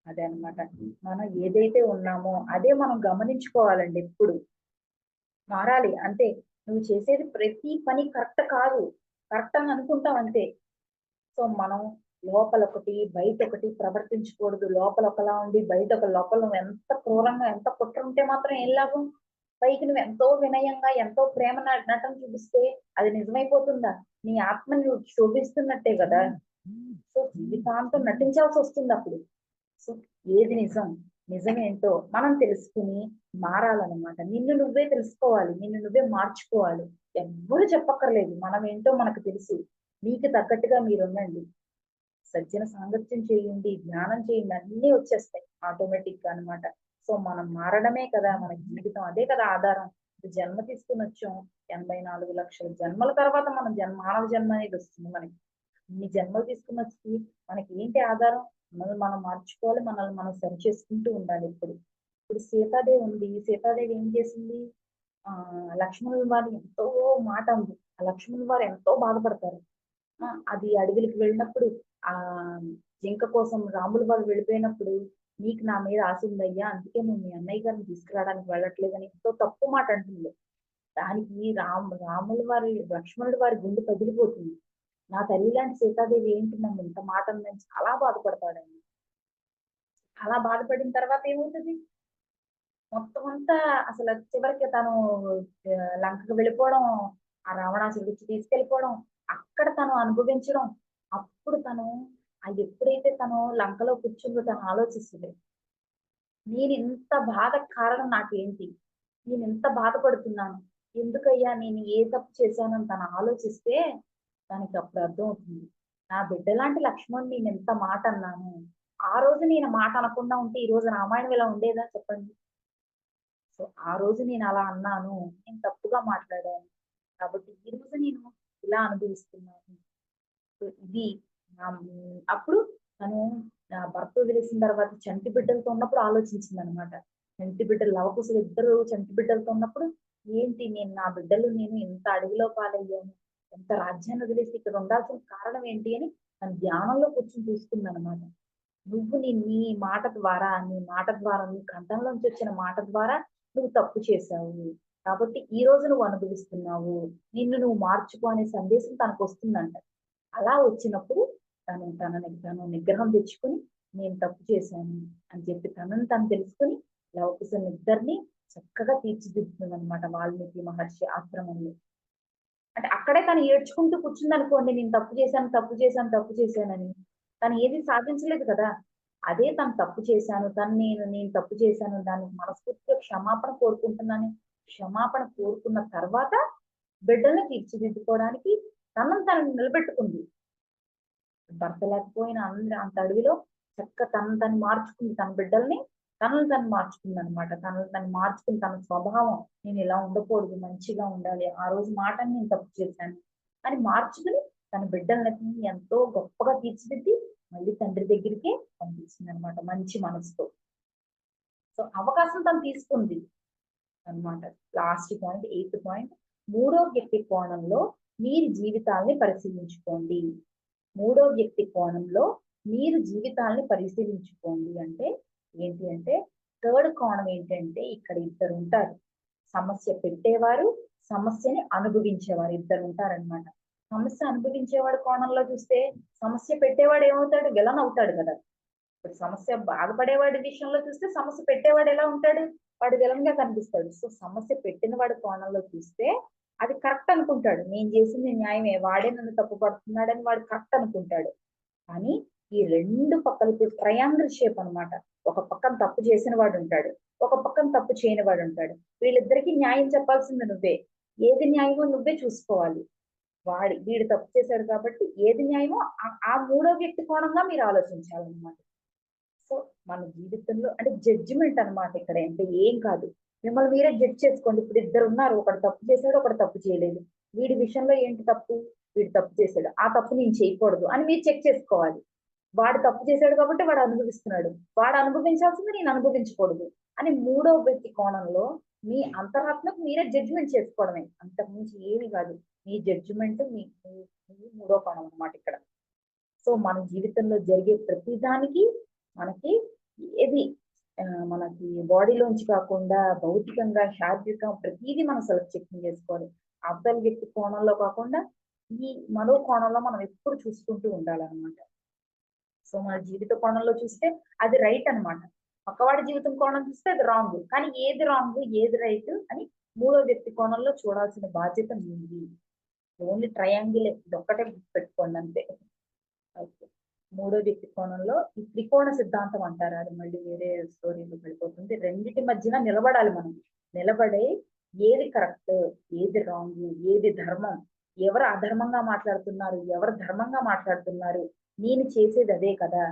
అదే అన్నమాట. మనం ఏదైతే ఉన్నామో అదే మనం గమనించుకోవాలండి ఎప్పుడు. మారాలి అంతే. నువ్వు చేసేది ప్రతి పని కరెక్ట్ కాదు. కరెక్ట్ అని అనుకుంటాం అంతే. సో మనం లోపలొకటి, బయటొకటి ప్రవర్తించకూడదు. లోపల ఒకలా ఉండి బయట ఒక లోపల నువ్వు ఎంత క్రూరంగా, ఎంత కుట్ర ఉంటే మాత్రం ఏం లాభం? పైకి నువ్వు ఎంతో వినయంగా, ఎంతో ప్రేమ నటన చూపిస్తే అది నిజమైపోతుందా? నీ ఆత్మని నువ్వు శోభిస్తున్నట్టే కదా! సో జీవితాంతం నటించాల్సొస్తుంది అప్పుడు. సో ఏది నిజం? నిజమేంటో మనం తెలుసుకుని మారాలన్నమాట. నిన్ను నువ్వే తెలుసుకోవాలి. నిన్ను నువ్వే మార్చుకోవాలి. ఎవ్వరు చెప్పక్కర్లేదు. మనం ఏంటో మనకు తెలుసు. మీకు తగ్గట్టుగా మీరుండండి. సజ్జన సాంగత్యం చేయండి, ధ్యానం చేయండి అన్నీ వచ్చేస్తాయి ఆటోమేటిక్ గా అనమాట. సో మనం మారడమే కదా మన జీవితం. అదే కదా ఆధారం. జన్మ తీసుకుని వచ్చాం. 84 లక్షల జన్మల తర్వాత మనం మానవ జన్మ అనేది వస్తుంది మనకి. ఇన్ని జన్మలు తీసుకుని వచ్చి మనకి ఏంటి ఆధారం? మనల్ని మనం మార్చుకోవాలి. మనల్ని మనం సరి చేసుకుంటూ ఉండాలి ఇప్పుడు. ఇప్పుడు సీతాదేవి ఉంది. సీతాదేవి ఏం చేసింది? లక్ష్మణుల వారు ఎంతో మాట ఉంది. ఆ లక్ష్మణుల వారు ఎంతో బాధపడతారు. అది అడవులకి వెళ్ళినప్పుడు ఆ జింక కోసం రాముల వారు వెళ్ళిపోయినప్పుడు, నీకు నా మీద ఆశ ఉందయ్యా, అందుకే నేను మీ అన్నయ్య గారిని తీసుకురావడానికి వెళ్ళట్లేదని ఎంతో తప్పు మాట అంటుంది. దానికి రాముల వారి లక్ష్మణుడి వారి గుండె పగిలిపోతుంది. నా తల్లి లాంటి సీతాదేవి ఏంటి నన్ను ఇంత మాట ఉందని చాలా బాధపడతాడండి. అలా బాధపడిన తర్వాత ఏమవుతుంది? మొత్తం అంతా అసలు చివరికి తను లంకకు వెళ్ళిపోవడం, ఆ రావణాసురుడు వచ్చి తీసుకెళ్ళిపోవడం, అక్కడ తను అనుభవించడం, అప్పుడు తను ఎప్పుడైతే తను లంకలో కూర్చుందో తను ఆలోచిస్తుంది. నేను ఇంత బాధకు కారణం నాకేంటి? నేను ఎంత బాధపడుతున్నాను? ఎందుకయ్యా నేను ఏ తప్పు చేశానని తను ఆలోచిస్తే తనకి అప్పుడు అర్థమవుతుంది. నా బిడ్డలాంటి లక్ష్మణుడిని నేను ఎంత మాట అన్నాను. ఆ రోజు నేను మాట అనకుండా ఉంటే ఈ రోజు రామాయణం ఇలా ఉండేదా చెప్పండి? సో ఆ రోజు నేను అలా అన్నాను. నేను తప్పుగా మాట్లాడాను. కాబట్టి ఈ రోజు నేను ఇలా అనుభవిస్తున్నాను. సో ఇది అప్పుడు తను భర్త వదిలేసిన తర్వాత చంటి బిడ్డలతో ఉన్నప్పుడు ఆలోచించిందనమాట. చంటి బిడ్డలు లవకుశులు ఇద్దరు చంటి బిడ్డలతో ఉన్నప్పుడు ఏంటి నేను నా బిడ్డలు నేను ఇంత అడవిలో పాలయ్యాను. ఎంత రాజ్యాన్ని వదిలేసి ఇక్కడ ఉండాల్సిన కారణం ఏంటి అని తన ధ్యానంలో కూర్చొని చూసుకుందనమాట. నువ్వు నీ మాట ద్వారా నీ కంఠంలోంచి వచ్చిన మాట ద్వారా నువ్వు తప్పు చేశావు. కాబట్టి ఈ రోజు నువ్వు అనుభవిస్తున్నావు. నిన్ను నువ్వు మార్చుకో అనే సందేశం తనకు వస్తుందంట. అలా వచ్చినప్పుడు తను నిగ్రహం తెచ్చుకొని నేను తప్పు చేశాను అని చెప్పి తనను తను తెలుసుకొని లవకుశునిద్దరిని చక్కగా తీర్చిదిద్దుతుంది అనమాట వాల్మీకి మహర్షి ఆశ్రమంలో. అంటే అక్కడే తను ఏడ్చుకుంటూ కూర్చుందనుకోండి, నేను తప్పు చేశానని. తను ఏది సాధించలేదు కదా! అదే తను తప్పు చేశాను. నేను తప్పు చేశాను. దానికి మనస్ఫూర్తిగా క్షమాపణ కోరుకుంటున్నాను. క్షమాపణ కోరుకున్న తర్వాత బిడ్డల్ని తీర్చిదిద్దుకోవడానికి తనను తను నిలబెట్టుకుంది. భర్త లేకపోయినా అంత అడవిలో తనను తను మార్చుకుంది. తన బిడ్డల్ని తనను తను మార్చుకుంది అనమాట. తనను తను మార్చుకుని తన స్వభావం నేను ఇలా ఉండకూడదు, మంచిగా ఉండాలి. ఆ రోజు మాటని నేను తప్పు చేశాను అని మార్చుకుని తన బిడ్డల్ని ఎంతో గొప్పగా తీర్చిదిద్ది మళ్ళీ తండ్రి దగ్గరికే పంపించింది అనమాట మంచి మనసుతో. సో అవకాశం తను తీసుకుంది అన్నమాట. లాస్ట్ పాయింట్, 8th పాయింట్, మూడో వ్యక్తి కోణంలో మీరు జీవితాల్ని పరిశీలించుకోండి. మూడో వ్యక్తి కోణంలో మీరు జీవితాల్ని పరిశీలించుకోండి అంటే ఏంటి అంటే, థర్డ్ కోణం ఏంటంటే ఇక్కడ ఇద్దరు ఉంటారు. సమస్య పెట్టేవారు, సమస్యని అనుభవించేవారు ఇద్దరు ఉంటారన్నమాట. సమస్య అనుభవించేవాడు కోణంలో చూస్తే సమస్య పెట్టేవాడు ఏమవుతాడు? విలన్ అవుతాడు కదా! ఇప్పుడు సమస్య బాధపడేవాడి విషయంలో చూస్తే సమస్య పెట్టేవాడు ఎలా ఉంటాడు? వాడు విలన్ గా కనిపిస్తాడు. సో సమస్య పెట్టిన వాడి కోణంలో చూస్తే అది కరెక్ట్ అనుకుంటాడు. నేను చేసింది న్యాయమే, వాడే నన్ను తప్పు పడుతున్నాడని వాడు కరెక్ట్ అనుకుంటాడు. కానీ ఈ రెండు పక్కల ట్రయాంగిల్ షేప్ అన్నమాట. ఒక పక్కన తప్పు చేసిన వాడు ఉంటాడు, ఒక పక్కన తప్పు చేయని వాడు ఉంటాడు. వీళ్ళిద్దరికి న్యాయం చెప్పాల్సింది నువ్వే. ఏది న్యాయమో నువ్వే చూసుకోవాలి. వీడు తప్పు చేశాడు కాబట్టి ఏది న్యాయమో ఆ మూడో వ్యక్తి కోణంగా మీరు ఆలోచించాలన్నమాట. సో మన జీవితంలో అంటే జడ్జిమెంట్ అన్నమాట ఇక్కడ. అంటే ఏం కాదు, మిమ్మల్ని మీరే జడ్జ్ చేసుకోండి. ఇప్పుడు ఇద్దరు ఉన్నారు, ఒకడు తప్పు చేశాడు, ఒకడు తప్పు చేయలేదు. వీడి విషయంలో ఏంటి తప్పు? వీడు తప్పు చేశాడు, ఆ తప్పు నేను చేయకూడదు అని మీరు చెక్ చేసుకోవాలి. వాడు తప్పు చేశాడు కాబట్టి వాడు అనుభవిస్తున్నాడు, వాడు అనుభవించాల్సింది నేను అనుభవించకూడదు అని మూడో వ్యక్తి కోణంలో మీ అంతరాత్మకు మీరే జడ్జిమెంట్ చేసుకోవడమే, అంతకుమించి ఏమీ కాదు. మీ జడ్జిమెంట్ మీ మూడో కోణం అన్నమాట ఇక్కడ. సో మన జీవితంలో జరిగే ప్రతిదానికి మనకి ఏది మనకి బాడీలోంచి కాకుండా భౌతికంగా శారీరకం ప్రతిదీ మనం సెలెక్ట్ చెకింగ్ చేసుకోవాలి. అవతల వ్యక్తి కోణంలో కాకుండా ఈ మనో కోణంలో మనం ఎప్పుడు చూసుకుంటూ ఉండాలన్నమాట. సో మన జీవిత కోణంలో చూస్తే అది రైట్ అన్నమాట. పక్కవాడి జీవితం కోణం చూస్తే అది రాంగ్. కానీ ఏది రాంగ్ ఏది రైట్ అని మూడో వ్యక్తి కోణంలో చూడాల్సిన బాధ్యత మీది. ఓన్లీ ట్రయాంగిల్ ఇదొక్కటే గుర్తుపెట్టుకోండి అంతే. ఓకే. మూడో వ్యక్తి కోణంలో ఈ త్రికోణ సిద్ధాంతం అంటారు. అది మళ్ళీ వేరే స్టోరీలో వెళ్ళిపోతుంది. రెండిటి మధ్యన నిలబడాలి మనం. నిలబడే ఏది కరెక్ట్, ఏది రాంగ్, ఏది ధర్మం, ఎవరు అధర్మంగా మాట్లాడుతున్నారు, ఎవరు ధర్మంగా మాట్లాడుతున్నారు, నేను చేసేది అదే కదా.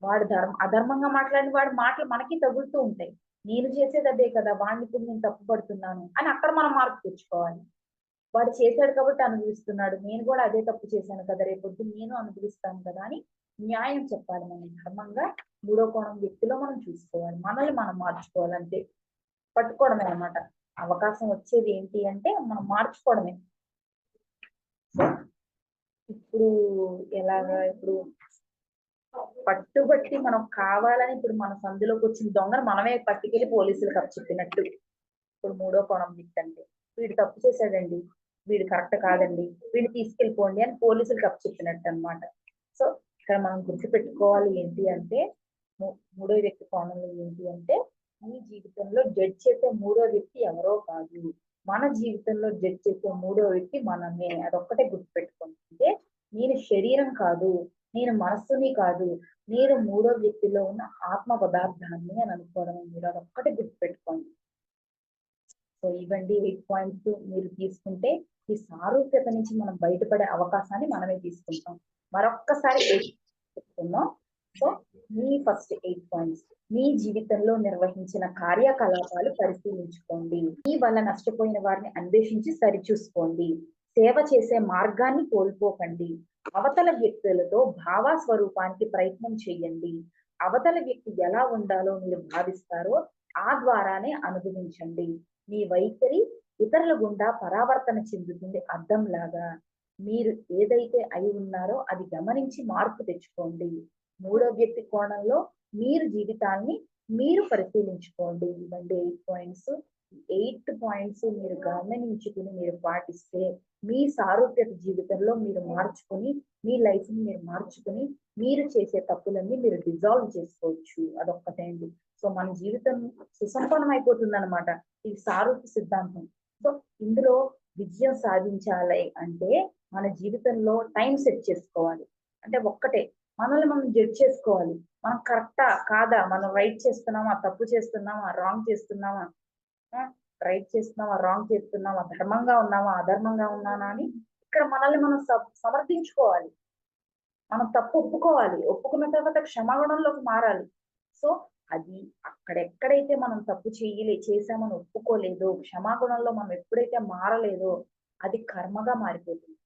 వాడు అధర్మంగా మాట్లాడిన వాడి మాటలు మనకి తగులుతూ ఉంటాయి. నేను చేసేది అదే కదా, వాడిని ఇప్పుడు నేను తప్పు పడుతున్నాను అని అక్కడ మనం మార్పు తెచ్చుకోవాలి. వాడు చేశాడు కాబట్టి అనుభవిస్తున్నాడు, నేను కూడా అదే తప్పు చేశాను కదా, రేపొద్దు నేను అనుభవిస్తాను కదా అని న్యాయం చెప్పాలి. మనం ధర్మంగా మూడో కోణం వ్యక్తిలో మనం చూసుకోవాలి. మనల్ని మనం మార్చుకోవాలి అంతే. పట్టుకోవడమే అన్నమాట. అవకాశం వచ్చేది ఏంటి అంటే మనం మార్చుకోవడమే. సో ఇప్పుడు ఎలాగా ఇప్పుడు పట్టుబట్టి మనం కావాలని ఇప్పుడు మన సందులోకి వచ్చిన దొంగను మనమే పట్టుకెళ్ళి పోలీసులకు అప్పచెప్పినట్టు. ఇప్పుడు మూడో కోణం వ్యక్తి అంటే వీడు తప్పు చేశాడండి, వీడు కరెక్ట్ కాదండి, వీడిని తీసుకెళ్ళిపోండి అని పోలీసులకు అప్పచెప్పినట్టు అన్నమాట. సో ఇక్కడ మనం గుర్తుపెట్టుకోవాలి ఏంటి అంటే మూడో వ్యక్తి కోణంలో ఏంటి అంటే మీ జీవితంలో జడ్జ్ చేసే మూడో వ్యక్తి ఎవరో కాదు, మన జీవితంలో జడ్జ్ చేసే మూడో వ్యక్తి మనమే. అదొక్కటే గుర్తుపెట్టుకుంటే నేను శరీరం కాదు, నేను మనస్సుని కాదు, నేను మూడో వ్యక్తిలో ఉన్న ఆత్మ పదార్థాన్ని అని అనుకోవడం. మీరు అదొక్కటే గుర్తుపెట్టుకోండి. సో ఇవ్వండి 8 పాయింట్స్ మీరు తీసుకుంటే ఈ సారూప్యత నుంచి మనం బయటపడే అవకాశాన్ని మనమే తీసుకుంటాం. మరొక్కసారి 8 చెప్తున్నాం. సో మీ ఫస్ట్ 8 పాయింట్స్ మీ జీవితంలో నిర్వహించిన కార్యకలాపాలు పరిశీలించుకోండి. మీ వల్ల నష్టపోయిన వారిని అన్వేషించి సరిచూసుకోండి. సేవ చేసే మార్గాన్ని కోల్పోకండి. అవతల వ్యక్తులతో భావస్వరూపానికి ప్రయత్నం చేయండి. అవతల వ్యక్తి ఎలా ఉండాలో మీరు భావిస్తారో ఆ ద్వారానే అనుభవించండి. మీ వైఖరి ఇతరుల గుండా పరావర్తన చెందుతుంది అద్దంలాగా. మీరు ఏదైతే అయి ఉన్నారో అది గమనించి మార్పు తెచ్చుకోండి. మూడో వ్యక్తి కోణంలో మీరు జీవితాన్ని మీరు పరిశీలించుకోండి. ఇవ్వండి 8 పాయింట్స్. 8 పాయింట్స్ మీరు గమనించుకుని మీరు పాటిస్తే మీ సారూప్యత జీవితంలో మీరు మార్చుకుని మీ లైఫ్ ని మీరు మార్చుకుని మీరు చేసే తప్పులన్నీ మీరు డిజాల్వ్ చేసుకోవచ్చు. అదొక్కటే అండి. సో మన జీవితం సుసంపన్నం అయిపోతుంది అనమాట. ఇది సారూప్య సిద్ధాంతం. సో ఇందులో విజయం సాధించాలి అంటే మన జీవితంలో టైం సెట్ చేసుకోవాలి. అంటే ఒక్కటే మనల్ని మనం జడ్జ్ చేసుకోవాలి. మనం కరెక్టా కాదా, మనం రైట్ చేస్తున్నామా, తప్పు చేస్తున్నామా, రాంగ్ చేస్తున్నామా, రైట్ చేస్తున్నామా, రాంగ్ చేస్తున్నామా, ధర్మంగా ఉన్నామా, అధర్మంగా ఉన్నానా అని ఇక్కడ మనల్ని మనం సమర్థించుకోవాలి. మనం తప్పు ఒప్పుకోవాలి. ఒప్పుకున్న తర్వాత క్షమాగుణంలోకి మారాలి. సో అది అక్కడెక్కడైతే మనం తప్పు చేసామని ఒప్పుకోలేదో, క్షమాగుణంలో మనం ఎప్పుడైతే మారలేదో అది కర్మగా మారిపోతుంది.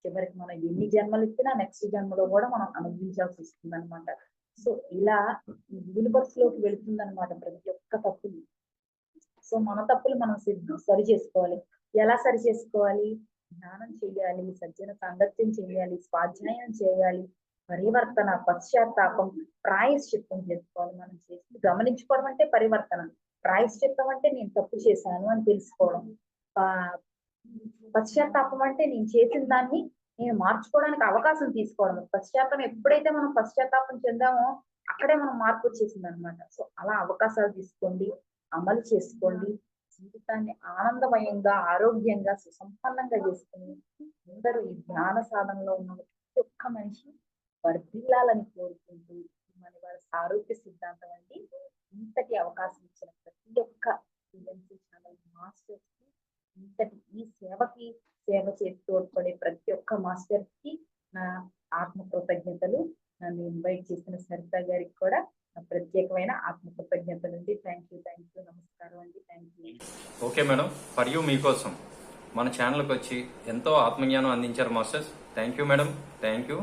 చివరికి మనం ఎన్ని జన్మలు ఇచ్చినా నెక్స్ట్ జన్మలో కూడా మనం అనుభవించాల్సి వస్తుంది అనమాట. సో ఇలా యూనివర్స్ లోకి వెళుతుంది అనమాట ప్రతి ఒక్క తప్పులు. సో మన తప్పులు మనం సరి చేసుకోవాలి. ఎలా సరి చేసుకోవాలి? జ్ఞానం చేయాలి, సజ్జన సాంగత్యం చేయాలి, స్వాధ్యాయం చేయాలి, పరివర్తన, పశ్చాత్తాపం, ప్రాయశ్చిత్తం చేసుకోవాలి. మనం చేసి గమనించుకోవడం అంటే పరివర్తన. ప్రాయశ్చిత్తం అంటే నేను తప్పు చేశాను అని తెలుసుకోవడం. పశ్చాత్తాపం అంటే నేను చేసిన దాన్ని నేను మార్చుకోవడానికి అవకాశం తీసుకోవడం. పశ్చాత్తాపం ఎప్పుడైతే మనం పశ్చాత్తాపం చెందామో అక్కడే మనం మార్పు వచ్చేసింది అనమాట. సో అలా అవకాశాలు తీసుకోండి, అమలు చేసుకోండి. జీవితాన్ని ఆనందమయంగా, ఆరోగ్యంగా, సుసంపన్నంగా చేసుకుని అందరూ ఈ ధ్యాన సాధనలో ఉన్న ప్రతి ఒక్క మనిషి వర్ధిల్లాలని కోరుకుంటూ మన వారి ఆరోగ్య సిద్ధాంతం అండి. ఇంతటి అవకాశం ఇచ్చిన ప్రతి ఒక్క ఛానల్ మాస్టర్స్ కి, ఇంతటి ఈ సేవకి సేవ చేసి తోడ్పడే ప్రతి ఒక్క మాస్టర్ కి నా ఆత్మ కృతజ్ఞతలు. నన్ను ఇన్వైట్ చేసిన సరిత గారికి కూడా నా ప్రత్యేకమైన ఆత్మ కృతజ్ఞతలు అండి. థ్యాంక్ యూ, నమస్కారం అండి. Thank you. Okay madam, for you మీకోసం మన ఛానల్కి వచ్చి ఎంతో ఆత్మజ్ఞానం అందించారు masters. Thank you madam. Thank you.